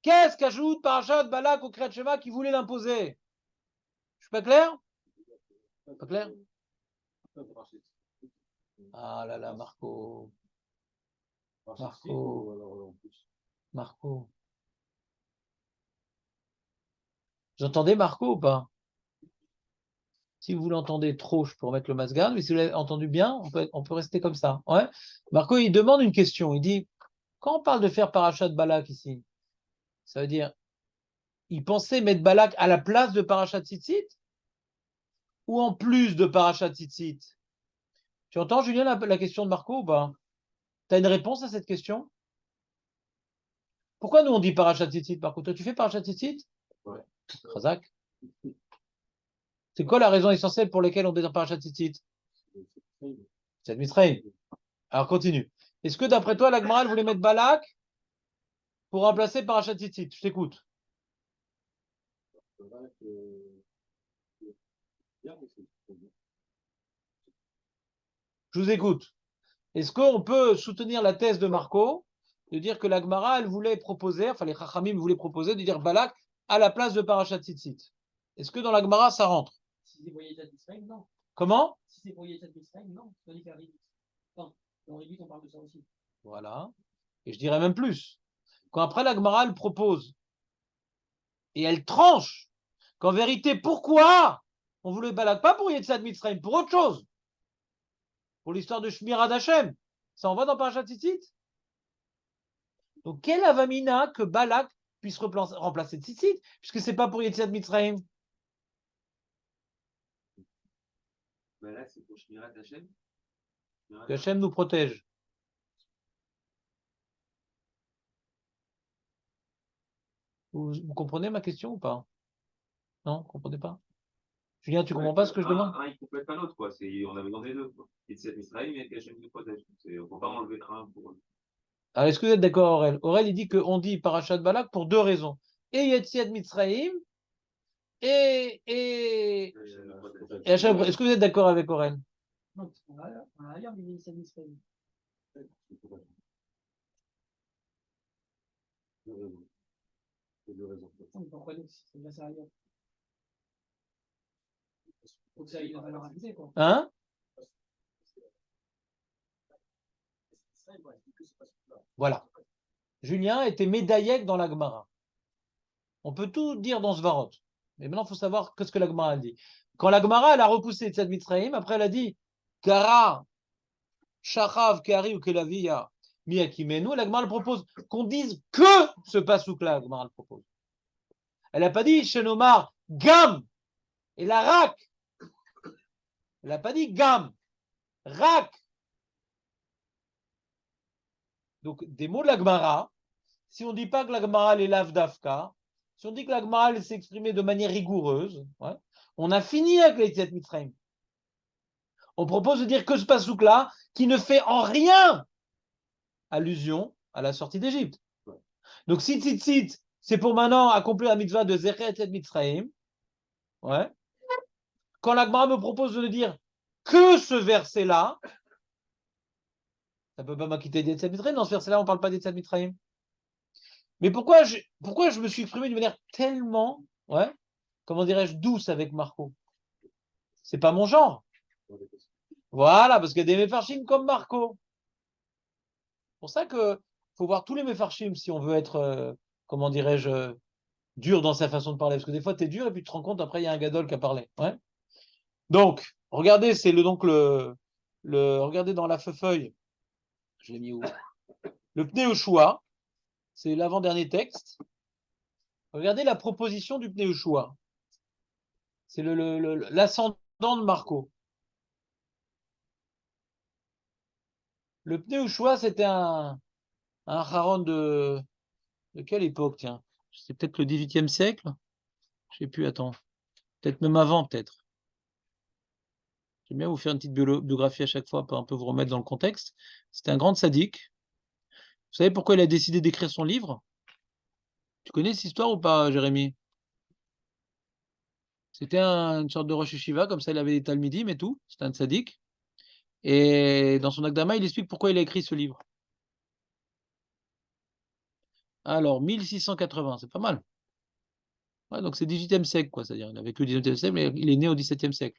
Qu'est-ce qu'ajoute Parashat Balak au Kriyat Shema qui voulait l'imposer? Je suis pas clair? Pas clair? Ah là là, Marco. Marco. Vous entendez Marco ou pas? Si vous l'entendez trop, je peux remettre le masque garde, mais si vous l'avez entendu bien, on peut rester comme ça. Ouais. Marco, il demande une question. Il dit, quand on parle de faire Parashat Balak ici, ça veut dire, il pensait mettre Balak à la place de Parashat Tzitzit ou en plus de Parashat Tzitzit? Tu entends, Julien, la question de Marco ou pas? Tu as une réponse à cette question? Pourquoi nous on dit Parashat Tzitzit, Marco? Toi, tu fais Parashat Tzitzit? Ouais. Razak. C'est quoi la raison essentielle pour laquelle on dit Parashat Tzitzit? C'est Mitzrayim. Alors continue. Est-ce que d'après toi, la Gemara voulait mettre Balak pour remplacer Parashat Tzitzit? Je t'écoute. Je vous écoute. Est-ce qu'on peut soutenir la thèse de Marco de dire que la Gemara, elle voulait proposer, enfin les Chachamim voulaient proposer de dire Balak à la place de Parashat Tzitzit? Est-ce que dans la Gemara, ça rentre? Si c'est pour Yetzat Mitzrayim, non. Comment? Si c'est pour Yetzat Mitzrayim, non. Tu dois faire Rédit. Enfin, dans Rédit, on parle de ça aussi. Voilà. Et je dirais même plus. Quand après la Gemara, elle propose et elle tranche qu'en vérité, pourquoi on voulait Balak? Pas pour Yetzat Mitzrayim, pour autre chose. Pour l'histoire de Shmira d'Hachem. Ça en va dans Parashat Tzitzit? Donc, quelle avamina que Balak puisse remplacer Tzitzit, puisque c'est pas pour Yetzat Mitzrayim? Là, c'est pour Shmirat Hachem. Que Hachem nous protège. Vous comprenez ma question ou pas? Non, vous comprenez pas? Julien, tu comprends pas ce que je demande? Il complète pas l'autre, quoi. On avait besoin des deux, quoi. Et c'est Israël, mais Hachem nous protège. On ne peut pas enlever un pour. Alors, est-ce que vous êtes d'accord, Aurel? Aurel, il dit qu'on dit Parashat Balak pour deux raisons. Et Yetzat Mitzrayim, et Hachem. Est-ce que vous êtes d'accord avec Aurel? Non, parce qu'on a ailleurs des Yetzat Mitzrayim. Deux raisons. Non, pourquoi nous, c'est là, c'est ailleurs. Donc ça, il a valeur ajoutée, quoi. Hein? Voilà. Julien était médaillek dans la Gemara. On peut tout dire dans ce varot. Mais maintenant, il faut savoir ce que la Gemara dit. Quand la Gemara, elle a repoussé Tzad Mitzrayim, après elle a dit Kara, Shachav, Kari ou Kelavia, Miyakimenu, la Gemara elle propose qu'on dise que ce pasouk-là, la Gemara elle propose. Elle n'a pas dit Shenomar, Gam, et la Rak. Elle n'a pas dit Gam, Rak. Donc, des mots de la Gemara, si on ne dit pas que la Gemara est lave d'Afka, si on dit que la Gemara s'est exprimée de manière rigoureuse, ouais, on a fini avec les Tzad Mitzrayim. On propose de dire que ce pasouk-là, qui ne fait en rien allusion à la sortie d'Égypte. Donc, si Tzitzit, c'est pour maintenant accomplir la mitzvah de Zecher Tzad Mitzrayim, ouais. Quand la Gemara me propose de ne dire que ce verset-là, ça ne peut pas m'acquitter des Tzad Mitzrayim. Dans ce verset-là, on ne parle pas des Tzad Mitzrayim. Mais pourquoi je me suis exprimé de manière tellement, ouais, comment dirais-je, douce avec Marco? C'est pas mon genre. Voilà, parce qu'il y a des méfarchim comme Marco. C'est pour ça que faut voir tous les méfarchim si on veut être, comment dirais-je, dur dans sa façon de parler. Parce que des fois, tu es dur et puis tu te rends compte, après, il y a un gadol qui a parlé. Ouais. Donc, regardez, c'est regardez dans la feuille, je l'ai mis où? Le Pnei Yoshua, c'est l'avant-dernier texte. Regardez la proposition du Pnei Yoshua. C'est l'ascendant de Marco. Le Pnei Yoshua, c'était un haron de quelle époque, tiens? C'est peut-être le XVIIIe siècle? Je sais plus, attends. Peut-être même avant, peut-être. J'aime bien vous faire une petite biographie à chaque fois pour un peu vous remettre dans le contexte. C'était un grand sadique. Vous savez pourquoi il a décidé d'écrire son livre? Tu connais cette histoire ou pas, Jérémy? C'était une sorte de Rosh Yeshiva, comme ça il avait des talmidim et tout. C'était un sadique. Et dans son Akdama, il explique pourquoi il a écrit ce livre. Alors, 1680, c'est pas mal. Ouais, donc c'est 18e siècle, quoi. C'est-à-dire, il a vécu au 19e siècle, mais il est né au 17e siècle.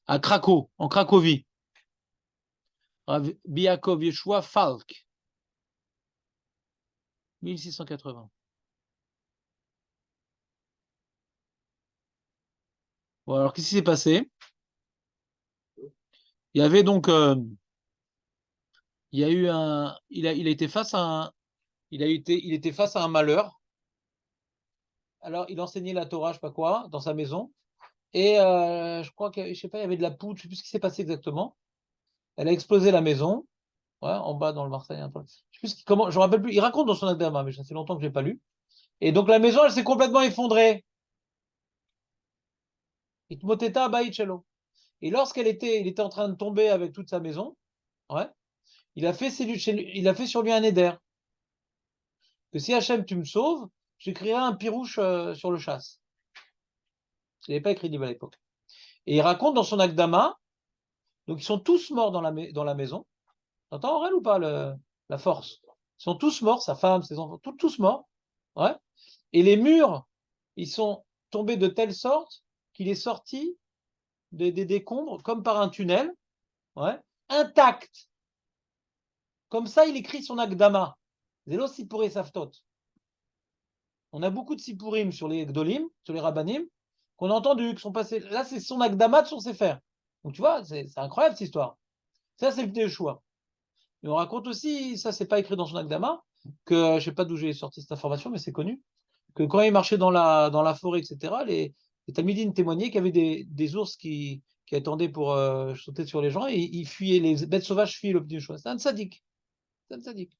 À Cracow, en Cracovie. Rav Biakov Yeshua Falk. 1680. Bon, alors, qu'est-ce qui s'est passé? Il y avait donc, il y a eu il a été face à il était face à un malheur. Alors, il enseignait la Torah, je sais pas quoi, dans sa maison. Et je crois que, je sais pas, il y avait de la poudre, je sais plus ce qui s'est passé exactement. Elle a explosé la maison, ouais, en bas dans le Marseille. Je sais plus comment, je me rappelle plus. Il raconte dans son Akdama, mais ça fait longtemps que je l'ai pas lu. Et donc la maison, elle s'est complètement effondrée. Itmoteta Baïchelo. Et il était en train de tomber avec toute sa maison, ouais, il a fait sur lui un éder. Que si Hachem, tu me sauves, j'écrirai un pirouche sur le chasse. Je n'avais pas écrit livre à l'époque. Et il raconte dans son Akdama, donc ils sont tous morts dans la maison. T'entends, Aurel, ou pas la force? Ils sont tous morts, sa femme, ses enfants, tous morts. Ouais. Et les murs, ils sont tombés de telle sorte qu'il est sorti des décombres, comme par un tunnel, ouais, intact. Comme ça, il écrit son Akdama. Zélo Sipuré Saftot. On a beaucoup de Sipurim sur les Gdolim, sur les Rabbanim, qu'on a entendu, qui sont passés. Là, c'est son Akdama de son Sefer. Donc, tu vois, c'est incroyable cette histoire. Ça, c'est le Pnei Yoshua. Et on raconte aussi, ça, c'est pas écrit dans son Akdama, que je sais pas d'où j'ai sorti cette information, mais c'est connu, que quand il marchait dans la forêt, etc., les Talmidim témoignaient qu'il y avait des ours qui attendaient pour sauter sur les gens et ils fuyaient, les bêtes sauvages fuyaient le Pnei Yoshua. C'est un tzaddik. C'est un tzaddik.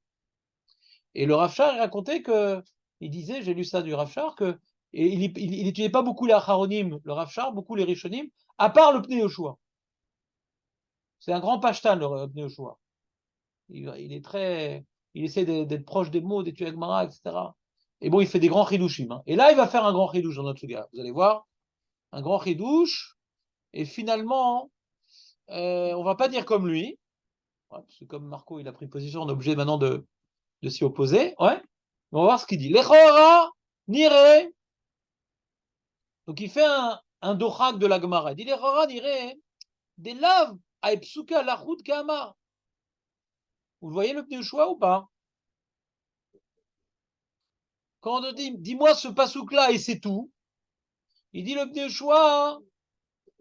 Et le Rav Shar, il racontait que, il disait, j'ai lu ça du Rav Shar, que il n'étudiait pas beaucoup les Acharonim, le Rav Shar, beaucoup les Rishonim, à part le Pnei Yoshua. C'est un grand pashtan, le Pnei Yoshua. Il essaie d'être proche des mots, d'étudier Gemara, etc. Et bon, il fait des grands chidushim. Hein. Et là, il va faire un grand chidouche dans notre suga. Vous allez voir, un grand chidouche. Et finalement, on va pas dire comme lui, ouais, parce que comme Marco, il a pris position, on est obligé maintenant de s'y opposer. Ouais. Mais on va voir ce qu'il dit. Lechora, nire. Donc il fait un dochak de la Gemara. Il dit les Chora dirait des laves à Epsuka la route Kama. Vous voyez le pneu choix ou pas? Quand on dit dis-moi ce pasouk-là et c'est tout, il dit le pneu choix.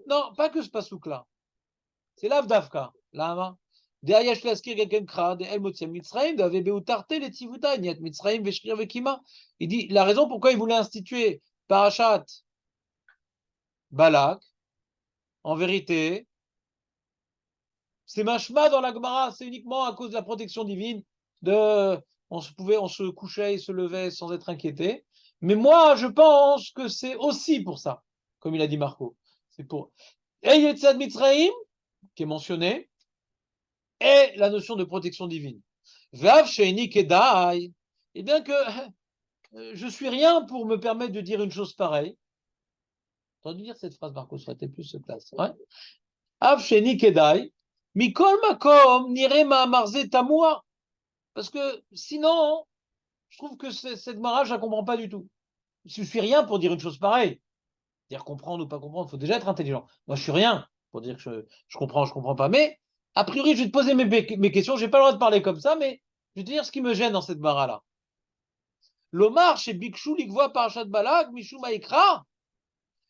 Non, pas que ce pasouk-là. C'est l'Avdavka. Lama. Il dit la raison pourquoi il voulait instituer Parashat Balak, en vérité, c'est mashma dans la Gemara, c'est uniquement à cause de la protection divine. On se couchait et se levait sans être inquiété. Mais moi, je pense que c'est aussi pour ça, comme il a dit Marco. C'est pour Yetzad Mitzrayim, qui est mentionné, et la notion de protection divine. Vav Sheini Kedai, et bien que je suis rien pour me permettre de dire une chose pareille. T'as entendu dire cette phrase, Marco, ça aurait plus de place. Ouais. Av Sheini Kedai, Mikol Makom, Nire Ma'amarze Tamoua. Parce que sinon, je trouve que cette Gemara, je ne la comprends pas du tout. Je suis rien pour dire une chose pareille. Dire comprendre ou pas comprendre, il faut déjà être intelligent. Moi, je suis rien pour dire que je comprends pas. Mais, a priori, je vais te poser mes questions. Je n'ai pas le droit de parler comme ça, mais je vais te dire ce qui me gêne dans cette Gemara-là. L'Omar, chez Bikshu, l'Ikvoa, Parashat Balak, Mishu Maïkra,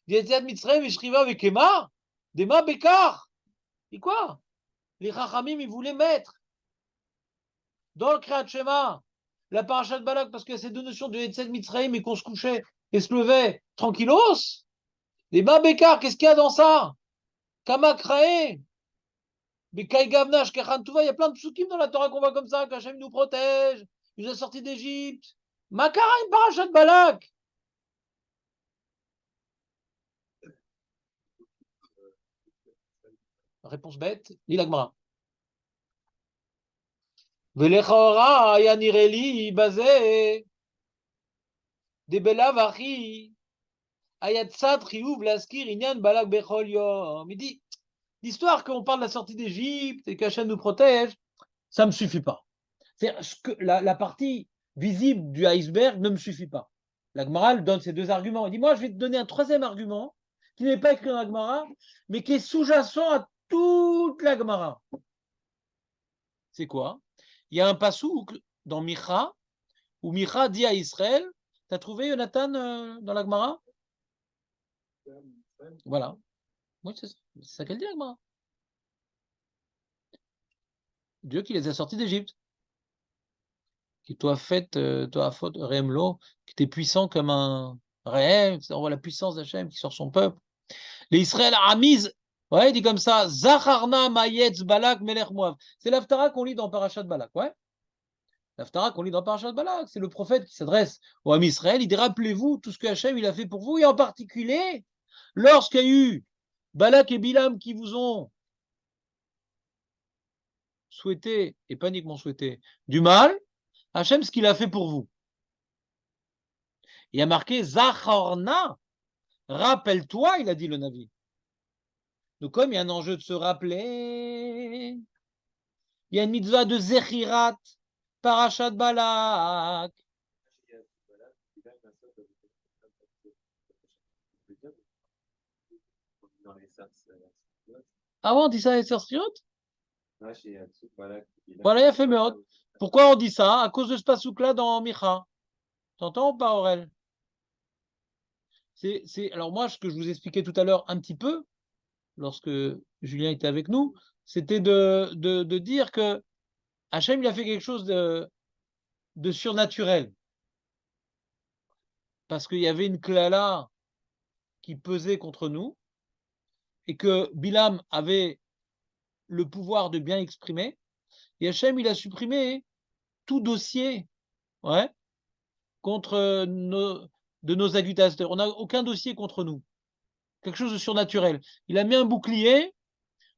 Yetzad Mitzrayim, Veshriva, Vekema, Dema Bekar. Et quoi? Les Chachamim, ils voulaient mettre dans le Kriyat Shema la Parashat Balak, parce qu'il y a ces deux notions de Yetzad Mitzrayim et qu'on se couchait et se levait tranquillos. Dema Bekar, qu'est-ce qu'il y a dans ça? Kamakrae, Bekai Gavnash, Kachantuva, il y a plein de psukim dans la Torah qu'on voit comme ça, qu'Hachem nous protège, il nous a sortis d'Égypte. Makara, une Parashat Balak. Réponse bête, lis la Gemara. Velechora, Yanireli, Bazé, Debela Vachi, Ayatsat, Rioub, Laskir, Inyan, Balak, Bechol, Yom. Il dit, l'histoire qu'on parle de la sortie d'Égypte et qu'Hachem nous protège, ça ne me suffit pas. La partie visible du iceberg ne me suffit pas. La Gemara donne ces deux arguments. Il dit, moi, je vais te donner un troisième argument qui n'est pas écrit dans la Gemara, mais qui est sous-jacent à toute la Gemara. C'est quoi? Il y a un passouk dans Micha, où Micha dit à Israël, tu as trouvé Jonathan dans la Gemara? Voilà. Oui, c'est ça qu'elle dit, la Gemara. Dieu qui les a sortis d'Égypte. Qui toi fait, toi faute, Rémlo, qui était puissant comme un Réhem, on voit la puissance d'Hachem qui sort son peuple. Les Israël Amiz, ouais, il dit comme ça, Zacharna Mayetz Balak Melech Moav. C'est l'Aftara qu'on lit dans Parashat Balak, ouais. L'Aftara qu'on lit dans Parashat Balak, c'est le prophète qui s'adresse aux Amis Israël. Il dit, rappelez-vous tout ce que Hachem il a fait pour vous, et en particulier, lorsqu'il y a eu Balak et Bilam qui vous ont souhaité, et pas uniquement souhaité, du mal, Hachem, ce qu'il a fait pour vous. Il a marqué Zacharna, rappelle-toi, il a dit le Navi. Donc, comme il y a un enjeu de se rappeler, il y a une mitzvah de Zechirat, Parashat Balak. Ah ouais, on dit ça à Sirot? Voilà, il a fait meurtre. Pourquoi on dit ça? À cause de ce pasouk-là dans Micha. T'entends ou pas, Aurel? Alors moi, ce que je vous expliquais tout à l'heure un petit peu, lorsque Julien était avec nous, c'était de dire que Hachem, il a fait quelque chose de surnaturel. Parce qu'il y avait une klala qui pesait contre nous, et que Bilam avait le pouvoir de bien exprimer, et Hachem, il a supprimé tout dossier, ouais, contre de nos agitateurs. On n'a aucun dossier contre nous. Quelque chose de surnaturel. Il a mis un bouclier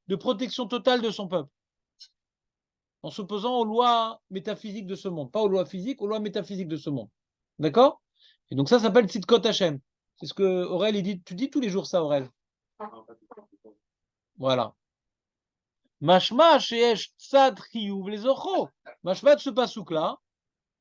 de protection totale de son peuple, en s'opposant aux lois métaphysiques de ce monde. Pas aux lois physiques, aux lois métaphysiques de ce monde. D'accord? Et donc ça s'appelle Tzidkot Hachem. C'est ce que Aurel, il dit. Tu dis tous les jours ça, Aurel? Voilà. Mashma sheesh tzad chiyuv lezocho. Mashma de ce pasouk-là,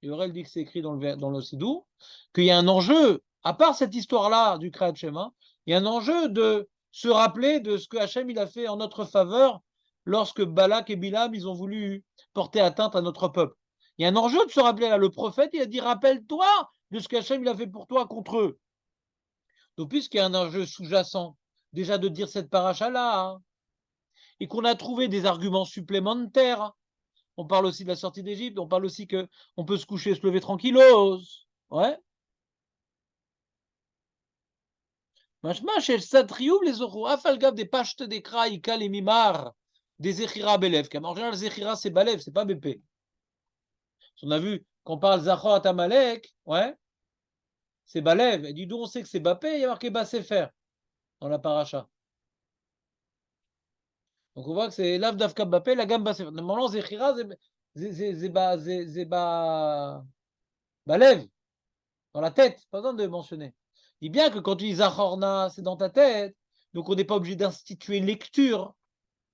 et Aurel dit que c'est écrit dans le Sidou, qu'il y a un enjeu, à part cette histoire-là du Kriyat Shema, Il y a un enjeu de se rappeler de ce que Hachem il a fait en notre faveur lorsque Balak et Bilam ils ont voulu porter atteinte à notre peuple. Il y a un enjeu de se rappeler là. Le prophète il a dit rappelle-toi de ce qu'Hachem il a fait pour toi contre eux. Donc puisqu'il y a un enjeu sous-jacent, déjà de dire cette paracha là, hein, et qu'on a trouvé des arguments supplémentaires. On parle aussi de la sortie d'Égypte, on parle aussi que on peut se coucher, se lever tranquillos. Ouais. Mashma shel satriou les orou afalgav des pashte des kra ika les mimar des zechira belev. Car en général, zechira c'est balev, c'est pas bépé. On a vu qu'on parle zachor atamalek, ouais, c'est balev. Et du coup, on sait que c'est bapé, il y a marqué basefer dans la paracha. Donc on voit que c'est lav davka bapé, la gamme basefer. Normalement, zechira c'est balev. Dans la tête, pas besoin de mentionner. Dis bien que quand tu dis Zachorna, c'est dans ta tête, donc on n'est pas obligé d'instituer une lecture,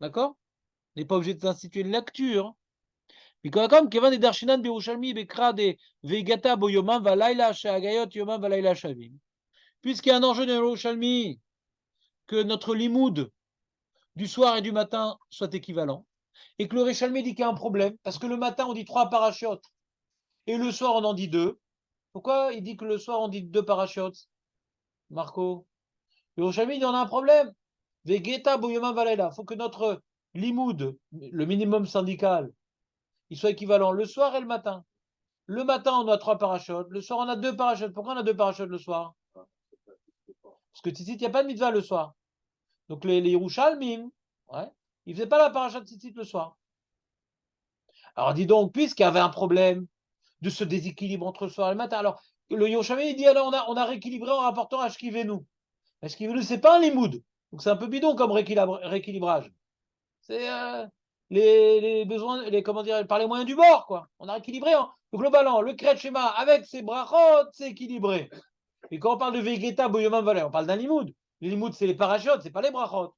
d'accord? On n'est pas obligé d'instituer une lecture. Mais comme Kevin et Darshinan Birushalmi Bekra de Vegata Boyoman Valaila Shagayot Yoman Valaila Shavim. Puisqu'il y a un enjeu de Yerushalmi, que notre limoud du soir et du matin soit équivalent, et que le Réchalmi dit qu'il y a un problème, parce que le matin on dit 3 parachutes, et le soir on en dit 2. Pourquoi il dit que le soir on dit 2 parachutes, Marco? Yerushalmi, il y en a un problème. Vegeta Bouyoma Valela. Il faut que notre limoud, le minimum syndical, il soit équivalent le soir et le matin. Le matin, on a 3 parachutes. Le soir, on a 2 parachutes. Pourquoi on a 2 parachutes le soir? Parce que Tzitzit, il n'y a pas de mitzvah le soir. Donc les Yerushalmim, ouais, ils ne faisaient pas la paracha de Tzitzit le soir. Alors dis donc, puisqu'il y avait un problème de ce déséquilibre entre le soir et le matin, alors le Yerushalmi, il dit alors on a rééquilibré en rapportant à Shkivenu. Shkivenu, c'est pas un limoud. Donc c'est un peu bidon comme rééquilibrage. C'est les besoins, comment dire, par les moyens du bord, quoi. On a équilibré. Hein. Donc globalement, le Kret Shema avec ses brachot, c'est équilibré. Et quand on parle de Vegeta, Boyoman, Valé, on parle d'un limoud. Les limoud, c'est les parachutes, c'est pas les brachot.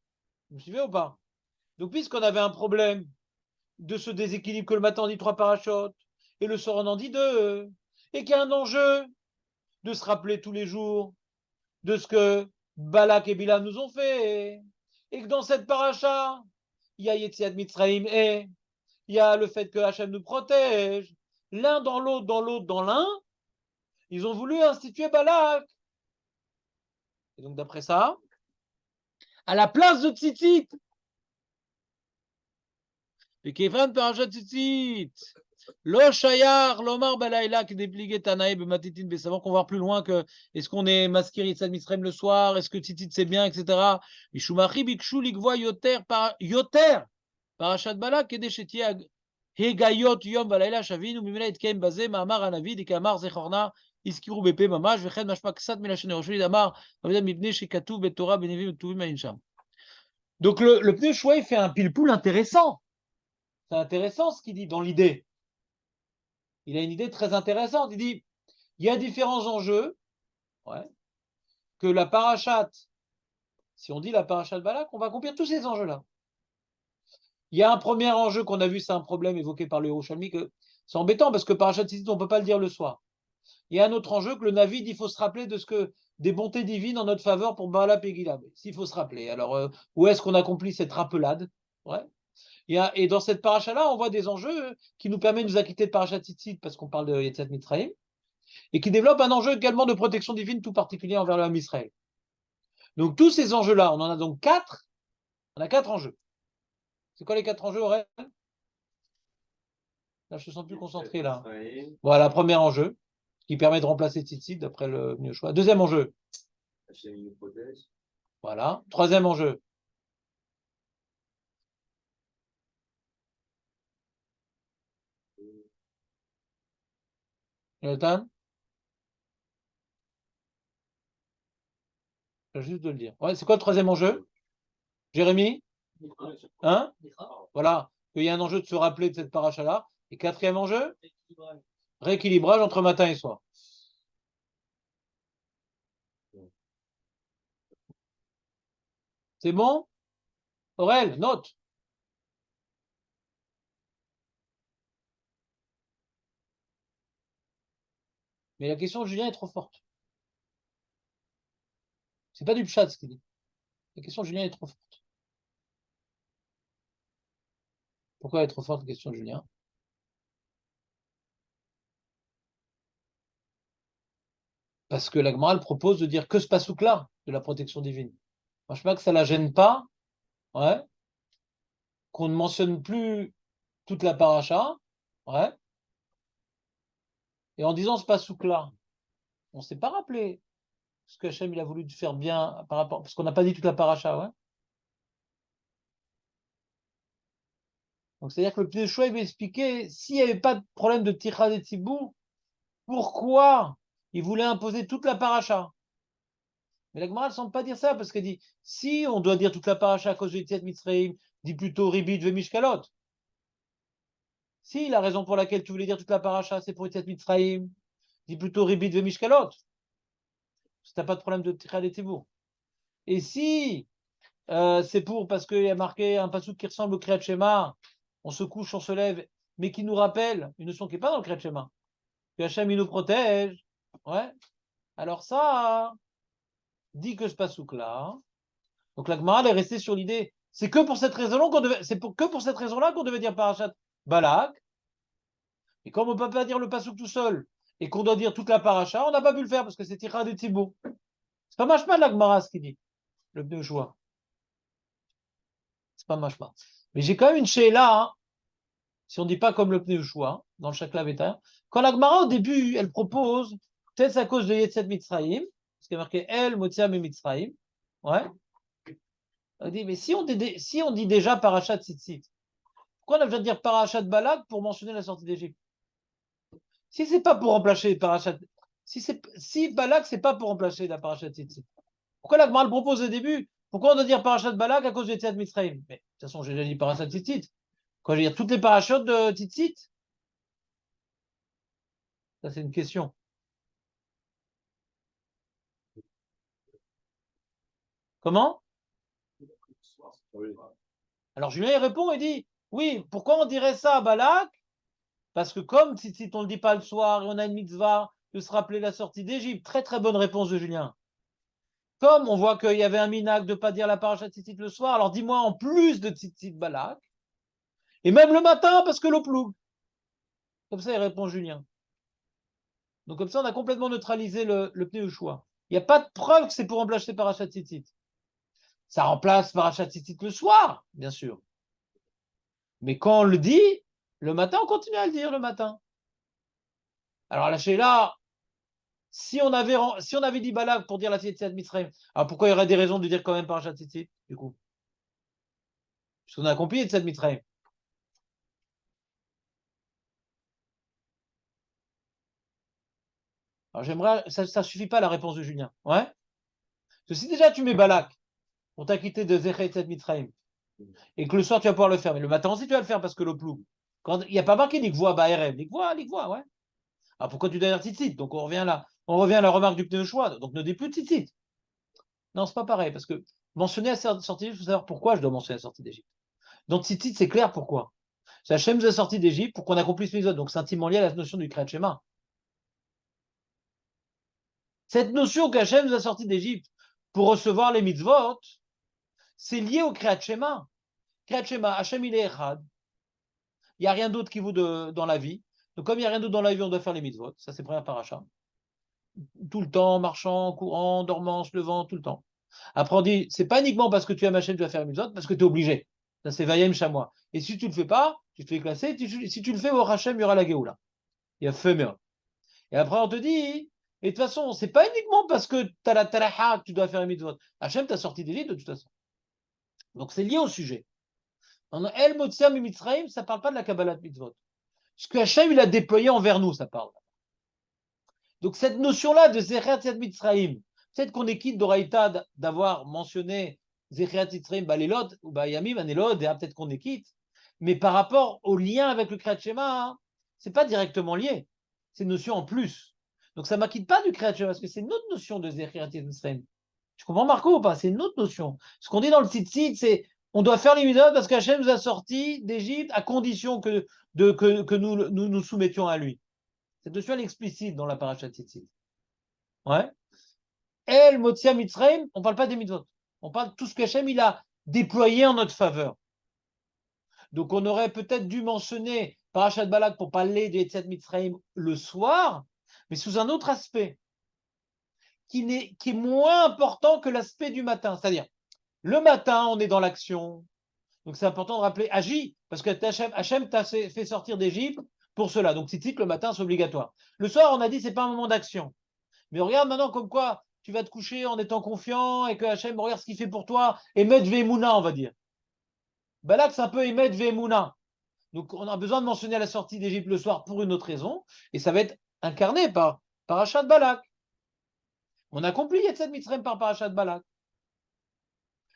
Vous me suivez ou pas? Donc puisqu'on avait un problème de ce déséquilibre que le matin on dit 3 parachutes et le soir on en dit 2, et qu'il y a un enjeu de se rappeler tous les jours de ce que Balak et Bilam nous ont fait, et que dans cette paracha, il y a Yetziat Mitzrayim et il y a le fait que Hachem nous protège. L'un dans l'autre, dans l'autre, dans l'un, ils ont voulu instituer Balak. Et donc d'après ça, à la place de Tzitzit, et Kefran Parashat Tzitzit, Lo Shayar, Lomar Balaïla, qui dépliquait Tanaï, Bematitin, Bessavant, qu'on va voir plus loin que est-ce qu'on est masqué Yitzhak Mitzrayim le soir, est-ce que Tzitzit c'est bien, etc. Mishumachi, Bikshu, Ligvoa, Yoter, Parashat Balak, Kedeshetia, Hegayot, Yom, Balaïla, Shavin, ou Mimela, Itkem, Bazé, Mahamar, Anavid, Ikamar, Zechorna, Iskiru, Bepe, Mamash, Vechen, Mashma, Ksat, Melachon, Roshli, Damar, Avida, Mibne, Shekatu, Betorah, Benevim, Tuvim, Ainsham. Donc le pneu choix, il fait un pile-poule intéressant. C'est intéressant ce qu'il dit dans l'idée. Il a une idée très intéressante. Il dit, il y a différents enjeux, ouais, que la parachate, si on dit la parachate Balak, on va accomplir tous ces enjeux-là. Il y a un premier enjeu qu'on a vu, c'est un problème évoqué par le Yerushalmi, que c'est embêtant parce que parachat Tzitzit, on ne peut pas le dire le soir. Il y a un autre enjeu que le Navid, il faut se rappeler de ce que des bontés divines en notre faveur pour Balak et Gilab. S'il faut se rappeler. Alors, où est-ce qu'on accomplit cette rappelade? Ouais. Et dans cette paracha-là, on voit des enjeux qui nous permettent de nous acquitter de parachat Tzitzit parce qu'on parle de Yetzat Mitzrayim, et qui développe un enjeu également de protection divine tout particulier envers l'homme Israël. Donc tous ces enjeux-là, on en a donc 4. On a 4 enjeux. C'est quoi les 4 enjeux, Aurèle? Là, je ne te sens plus concentré là. Voilà, premier enjeu, qui permet de remplacer Tzitzit d'après le mieux choix. Deuxième enjeu. Hachem nous protège. Voilà. Troisième enjeu. Jonathan? Je viens juste de le dire. Ouais, c'est quoi le troisième enjeu? Jérémy? Hein? Voilà. Il y a un enjeu de se rappeler de cette paracha-là. Et quatrième enjeu? Rééquilibrage entre matin et soir. C'est bon? Aurèle, note. Mais la question de Julien est trop forte. C'est pas du pshat ce qu'il dit. La question de Julien est trop forte. Pourquoi elle est trop forte, la question de Julien? Parce que la Gemara elle propose de dire que ce pasouk-là de la protection divine. Moi, je sais pas que ça la gêne pas, ouais, qu'on ne mentionne plus toute la paracha, ouais, et en disant ce pasouk-là, on ne s'est pas rappelé ce que Hachem il a voulu faire bien par rapport, parce qu'on n'a pas dit toute la paracha, ouais. Donc c'est-à-dire que le Pnei Yehoshua il va expliquer s'il n'y avait pas de problème de tirade et tzibour, pourquoi il voulait imposer toute la paracha. Mais la Gemara ne semble pas dire ça, parce qu'elle dit, si on doit dire toute la paracha à cause de Yetziat Mitzrayim, dit plutôt Ribit Vemishkalot. Si la raison pour laquelle tu voulais dire toute la paracha, c'est pour Yetziat Mitzrayim, dis plutôt Ribit Vemishkalot. Si tu n'as pas de problème de tirade et tzibour. Et si c'est parce qu'il y a marqué un passouk qui ressemble au Kriyat Shema, on se couche, on se lève, mais qui nous rappelle une notion qui n'est pas dans le Kriyat Shema, que Hachem il nous protège, ouais. Alors ça dit que ce passouk-là, donc la Gemara est restée sur l'idée, c'est que pour cette raison-là qu'on devait dire Parashat Balak, et comme on ne peut pas dire le passouk tout seul, et qu'on doit dire toute la paracha, on n'a pas pu le faire parce que c'est Tirad et Tzibour. C'est pas machma la Gemara ce qu'il dit, le Pnei Yehoshua. C'est pas machma. Mais j'ai quand même une sheila, hein, si on ne dit pas comme le Pnei Yehoshua, dans le Shakla Veta, quand la Gemara au début, elle propose, peut-être à cause de Yetziat Mitzrayim, parce qu'il y a marqué El, Motziam et Mitzrayim, ouais. On dit, mais si on dit déjà Parashat Tzitzit, pourquoi on a besoin de dire Parashat Balak pour mentionner la sortie d'Égypte? Si c'est pas pour remplacer Parashat, si Balak c'est pas pour remplacer la Parashat Tzitzit, pourquoi la Gemara le propose au début? Pourquoi on doit dire Parashat Balak à cause de Yetziat Mitzrayim? Mais de toute façon, j'ai déjà dit Parashat Tzitzit. Quand je vais dire toutes les parachutes de Tzitzit, ça c'est une question. Comment? Alors Julien il répond et dit, oui, pourquoi on dirait ça à Balak? Parce que comme Tzitzit on ne le dit pas le soir et on a une mitzvah de se rappeler la sortie d'Égypte, très très bonne réponse de Julien. Comme on voit qu'il y avait un minac de ne pas dire la paracha Tzitzit le soir, alors dis-moi en plus de Tzitzit Balak, et même le matin parce que l'eau ploug. Comme ça il répond Julien. Donc comme ça on a complètement neutralisé le Pnei Yehoshua. Il n'y a pas de preuve que c'est pour remplacer paracha Tzitzit. Ça remplace Parashat Tzitzit le soir, bien sûr. Mais quand on le dit, le matin, on continue à le dire le matin. Alors la Sheila, si on avait dit Balak pour dire la Tzitzit Mitzrayim, alors pourquoi il y aurait des raisons de dire quand même Parashat Tzitzit, du coup? Puisqu'on a accompli Tzitzit Mitzrayim. Alors j'aimerais, ça suffit pas la réponse de Julien. Ouais? Parce que si déjà tu mets Balak, on t'a quitté de Zechet Tzitzit Mitzrayim, et que le soir tu vas pouvoir le faire, mais le matin aussi tu vas le faire parce que l'eau ploug. Quand il n'y a pas marqué Likvoa Ba'erev, Likvoa, ouais. Alors pourquoi tu dois dire Tzitzit? Donc on revient à la remarque du Pnei Yehoshua. Donc ne dis plus Tzitzit. Non, c'est pas pareil, parce que mentionner la sortie d'Égypte, il faut savoir pourquoi je dois mentionner la sortie d'Égypte. Donc Tzitzit, c'est clair pourquoi. C'est Hachem nous a sorti d'Égypte pour qu'on accomplisse les autres. Donc c'est intimement lié à la notion du Kriyat Shema. Cette notion qu'Hachem nous a sorti d'Égypte pour recevoir les mitzvot, c'est lié au Kriyat Shema. Kriyat Shema, Hachem il est Echad. Il n'y a rien d'autre qui vaut dans la vie. Donc comme il n'y a rien d'autre dans la vie, on doit faire les mitzvot. Ça c'est première paracha. Tout le temps, marchant, courant, dormant, se levant, tout le temps. Après, on dit, c'est pas uniquement parce que tu as ma chaîne, tu vas faire une mitzvot, parce que tu es obligé. Ça, c'est Vayem Chamois. Et si tu le fais pas, tu te fais classer. Si tu le fais au Hachem, il y aura la Géoula. Il y a fait mieux. Et après, on te dit, et de toute façon, c'est pas uniquement parce que tu as la talaha que tu dois faire une mitzvot. Hachem t'a sorti des de toute façon. Donc, c'est lié au sujet. En El Motsiam et Mitzrayim, ça parle pas de la Kabbalah de mitzvot. Ce que Hachem, il a déployé envers nous, ça parle. Donc, cette notion-là de Zechet Yad Mitzrayim, peut-être qu'on est quitte d'Oraïta d'avoir mentionné Zechet Mitzrayim Balelot ou Bayamim Anelot, et peut-être qu'on est quitte, mais par rapport au lien avec le Kriyat Shema, hein, c'est pas directement lié. C'est une notion en plus. Donc, ça ne m'acquitte pas du Kriyat Shema, parce que c'est une autre notion de Zechet Yad Mitzrayim. Tu comprends, Marco, ou pas? C'est une autre notion. Ce qu'on dit dans le Tzitzit, c'est on doit faire les mitzvot parce qu'Hachem nous a sortis d'Égypte à condition que nous soumettions à lui. Cette notion elle est explicite dans la paracha Tzitzit. Ouais. El Motzia Mitzrayim, on ne parle pas des mitzvot. On parle de tout ce qu'Hachem il a déployé en notre faveur. Donc on aurait peut-être dû mentionner Parashat Balak pour parler de Yetziat Mitzrayim le soir, mais sous un autre aspect, qui est moins important que l'aspect du matin. C'est-à-dire, le matin, on est dans l'action. Donc c'est important de rappeler, agis, parce que Hachem t'a fait sortir d'Égypte pour cela. Donc tzitzit, le matin, c'est obligatoire. Le soir, on a dit, c'est pas un moment d'action. Mais regarde maintenant comme quoi tu vas te coucher en étant confiant et que Hachem regarde ce qu'il fait pour toi. Emet ve'emuna, on va dire. Balak, c'est un peu Emet ve'emuna. Donc on a besoin de mentionner la sortie d'Égypte le soir pour une autre raison. Et ça va être incarné par Parashat Balak. On accomplit Yetziat Mitzrayim par Parashat Balak.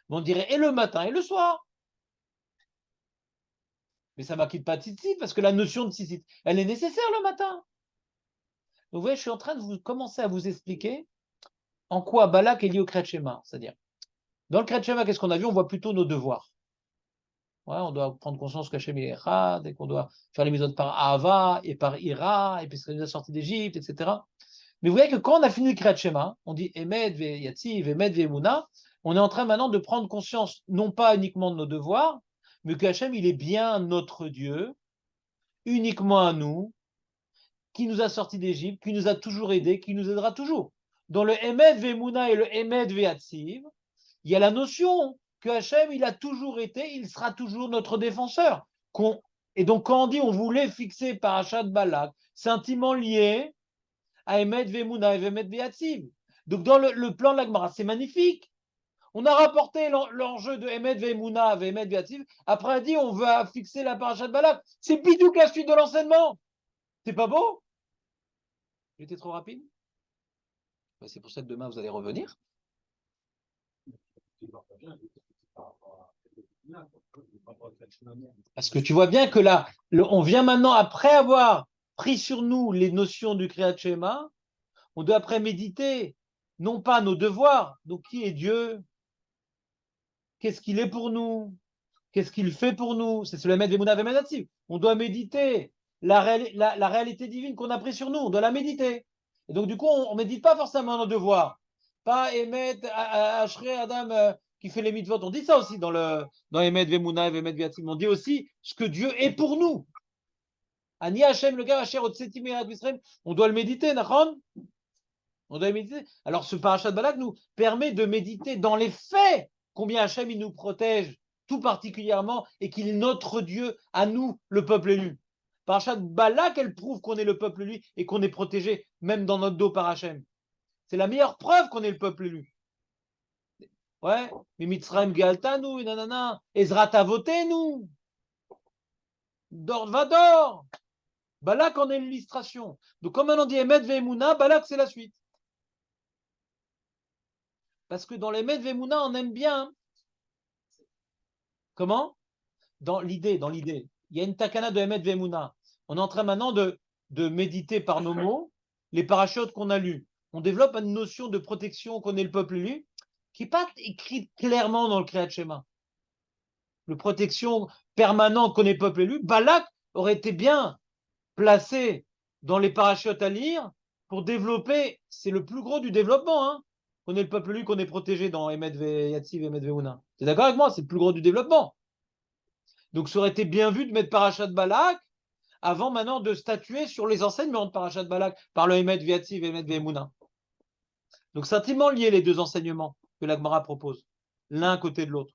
On dirait et le matin et le soir. Mais ça ne m'inquiète pas tzitzit, parce que la notion de tzitzit, elle est nécessaire le matin. Donc vous voyez, je suis en train de commencer à vous expliquer en quoi Balak est lié au Kriyat Shema. C'est-à-dire, dans le Kriyat Shema, qu'est-ce qu'on a vu? On voit plutôt nos devoirs. Ouais, on doit prendre conscience qu'Hachem est Echad, et qu'on doit faire les mitzvot par Ahava et par Ira, et puis ce qu'il nous a sorti d'Égypte, etc. Mais vous voyez que quand on a fini le Kriyat Shema, on dit Emed ve Yatziv, Emed ve Emuna, on est en train maintenant de prendre conscience, non pas uniquement de nos devoirs, mais que Hachem, il est bien notre Dieu, uniquement à nous, qui nous a sortis d'Égypte, qui nous a toujours aidés, qui nous aidera toujours. Dans le Emed Ve'emuna et le Emed Ve'atziv, il y a la notion que Hachem, il a toujours été, il sera toujours notre défenseur. Et donc, quand on dit on voulait fixer Parashat Balak, c'est intimement lié à Emed Ve'emuna et Emed Ve'atziv. Donc, dans le plan de la Gemara, c'est magnifique. On a rapporté l'enjeu de Emed Ve'emuna et Emed Ve'atziv. Après, on dit on va fixer la Parashat Balak. C'est bidou la suite de l'enseignement. C'est pas beau? J'étais trop rapide? C'est pour ça que demain, vous allez revenir. Parce que tu vois bien que là, on vient maintenant, après avoir pris sur nous les notions du Kriyat Shema, on doit après méditer, non pas nos devoirs, donc qui est Dieu? Qu'est-ce qu'il est pour nous? Qu'est-ce qu'il fait pour nous? C'est le Emed Ve'emuna Ve'emed Ve'atziv. On doit méditer la réalité divine qu'on a pris sur nous, on doit la méditer. Et donc, du coup, on ne médite pas forcément nos devoirs. Pas Emet, Ashrei Adam qui fait les mitzvot. On dit ça aussi dans Emet Ve'emuna Ve'emed Ve'atziv. On dit aussi ce que Dieu est pour nous. Ani Hashem le gars Asher Otseti Me'eretz Mitzrayim. On doit le méditer, Nachon? On doit le méditer. Alors, ce Parashat Balak nous permet de méditer dans les faits combien Hashem il nous protège tout particulièrement et qu'il est notre Dieu à nous, le peuple élu. Parashat Balak, elle prouve qu'on est le peuple élu et qu'on est protégé même dans notre dos par Hashem. C'est la meilleure preuve qu'on est le peuple élu. Ouais, mais Mitzrayim Gealtanu, nanana, Ezra Tavotenu, Dor Vador. Balak en est l'illustration. Donc, comme on dit Emed Ve'emuna, Balak c'est la suite. Parce que dans les Emed Ve'emuna, on aime bien. Comment? Dans l'idée. Il y a une takana de Emed Ve'emuna. On est en train maintenant de méditer par nos mots les parachutes qu'on a lus. On développe une notion de protection qu'on est le peuple élu qui n'est pas écrite clairement dans le Kriyat Shema. Le protection permanente qu'on est le peuple élu, Balak aurait été bien placé dans les parachutes à lire pour développer, c'est le plus gros du développement, hein, qu'on est le peuple élu, qu'on est protégé dans Emed Ve'atziv et Emed Ve'emuna. Tu es d'accord avec moi? C'est le plus gros du développement. Donc ça aurait été bien vu de mettre Parashat Balak avant maintenant de statuer sur les enseignements de Parashat Balak par le Emed Ve'atziv et Emed Ve'emuna. Donc c'est intimement lié les deux enseignements que la Gemara propose, l'un à côté de l'autre.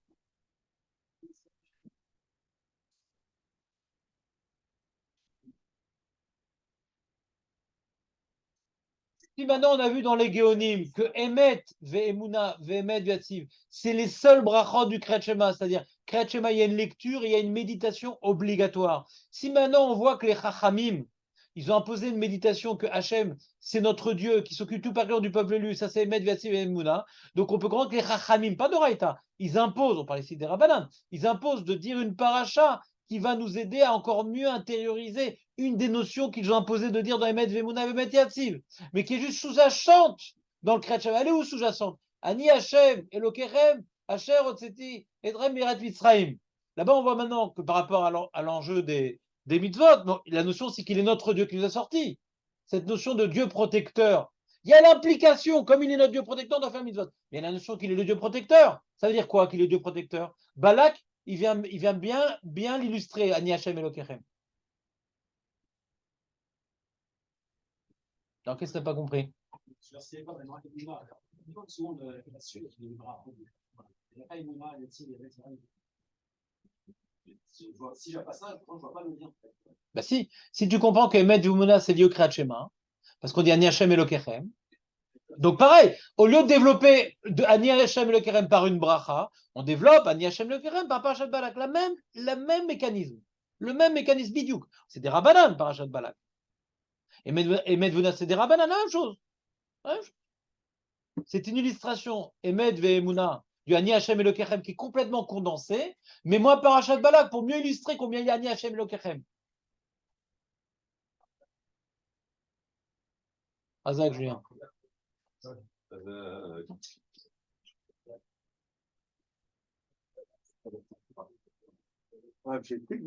Si maintenant on a vu dans les Géonim que Emet, Ve'emuna, Ve'emet, Ve'atziv, c'est les seuls brachot du Kriyat Shema, c'est-à-dire Kriyat Shema, il y a une lecture et il y a une méditation obligatoire. Si maintenant on voit que les Chachamim, ils ont imposé une méditation que Hachem, c'est notre Dieu qui s'occupe tout particulièrement du peuple élu, ça c'est Emet, Ve'atziv, Ve'emuna, donc on peut comprendre que les Chachamim, pas d'Oraïta, ils imposent, on parle ici des Rabbanan, ils imposent de dire une paracha qui va nous aider à encore mieux intérioriser une des notions qu'ils ont imposé de dire dans Emet, Ve'emuna, Ve'emet, Ve'atziv, mais qui est juste sous-jacente dans le Kriyat Shema. Elle est où sous-jacente? Ani Hashem, Elokerem, Asher, Otseti, Edrem, Me'eretz Mitzrayim. Là-bas, on voit maintenant que par rapport à l'enjeu des mitzvot, la notion c'est qu'il est notre Dieu qui nous a sortis. Cette notion de Dieu protecteur. Il y a l'implication, comme il est notre Dieu protecteur, on doit faire mitzvot. Il y a la notion qu'il est le Dieu protecteur. Ça veut dire quoi qu'il est Dieu protecteur? Balak, il vient bien l'illustrer, Ani Hashem Elokechem. Alors, qu'est-ce que tu n'as pas compris? Je ne sais pas vraiment que Mouna. Souvent, là-dessus, il y a des bras. Il n'y a pas une Mouna, il y a des si je vois pas ça, je ne vois pas le lien. Bah si tu comprends que Emet Vumuna, c'est lié au Kriyat Shema, parce qu'on dit Ani Hashem Elokechem. Donc pareil, au lieu de développer Ani Hashem Elokechem par une bracha, on développe Ani Hashem Elokechem par Parashat Balak. Le même mécanisme. Le même mécanisme bidiouk. C'est des Rabbanan, Parashat Balak. Emet Vumuna, c'est des Rabbanan, la même chose. C'est une illustration, Emet Vemuna, du Ani Hashem Elokechem qui est complètement condensé, mais moi, Parashat Balak, pour mieux illustrer combien il y a Ani Hashem Elokechem. Azak, Julien. Ouais, j'ai plus de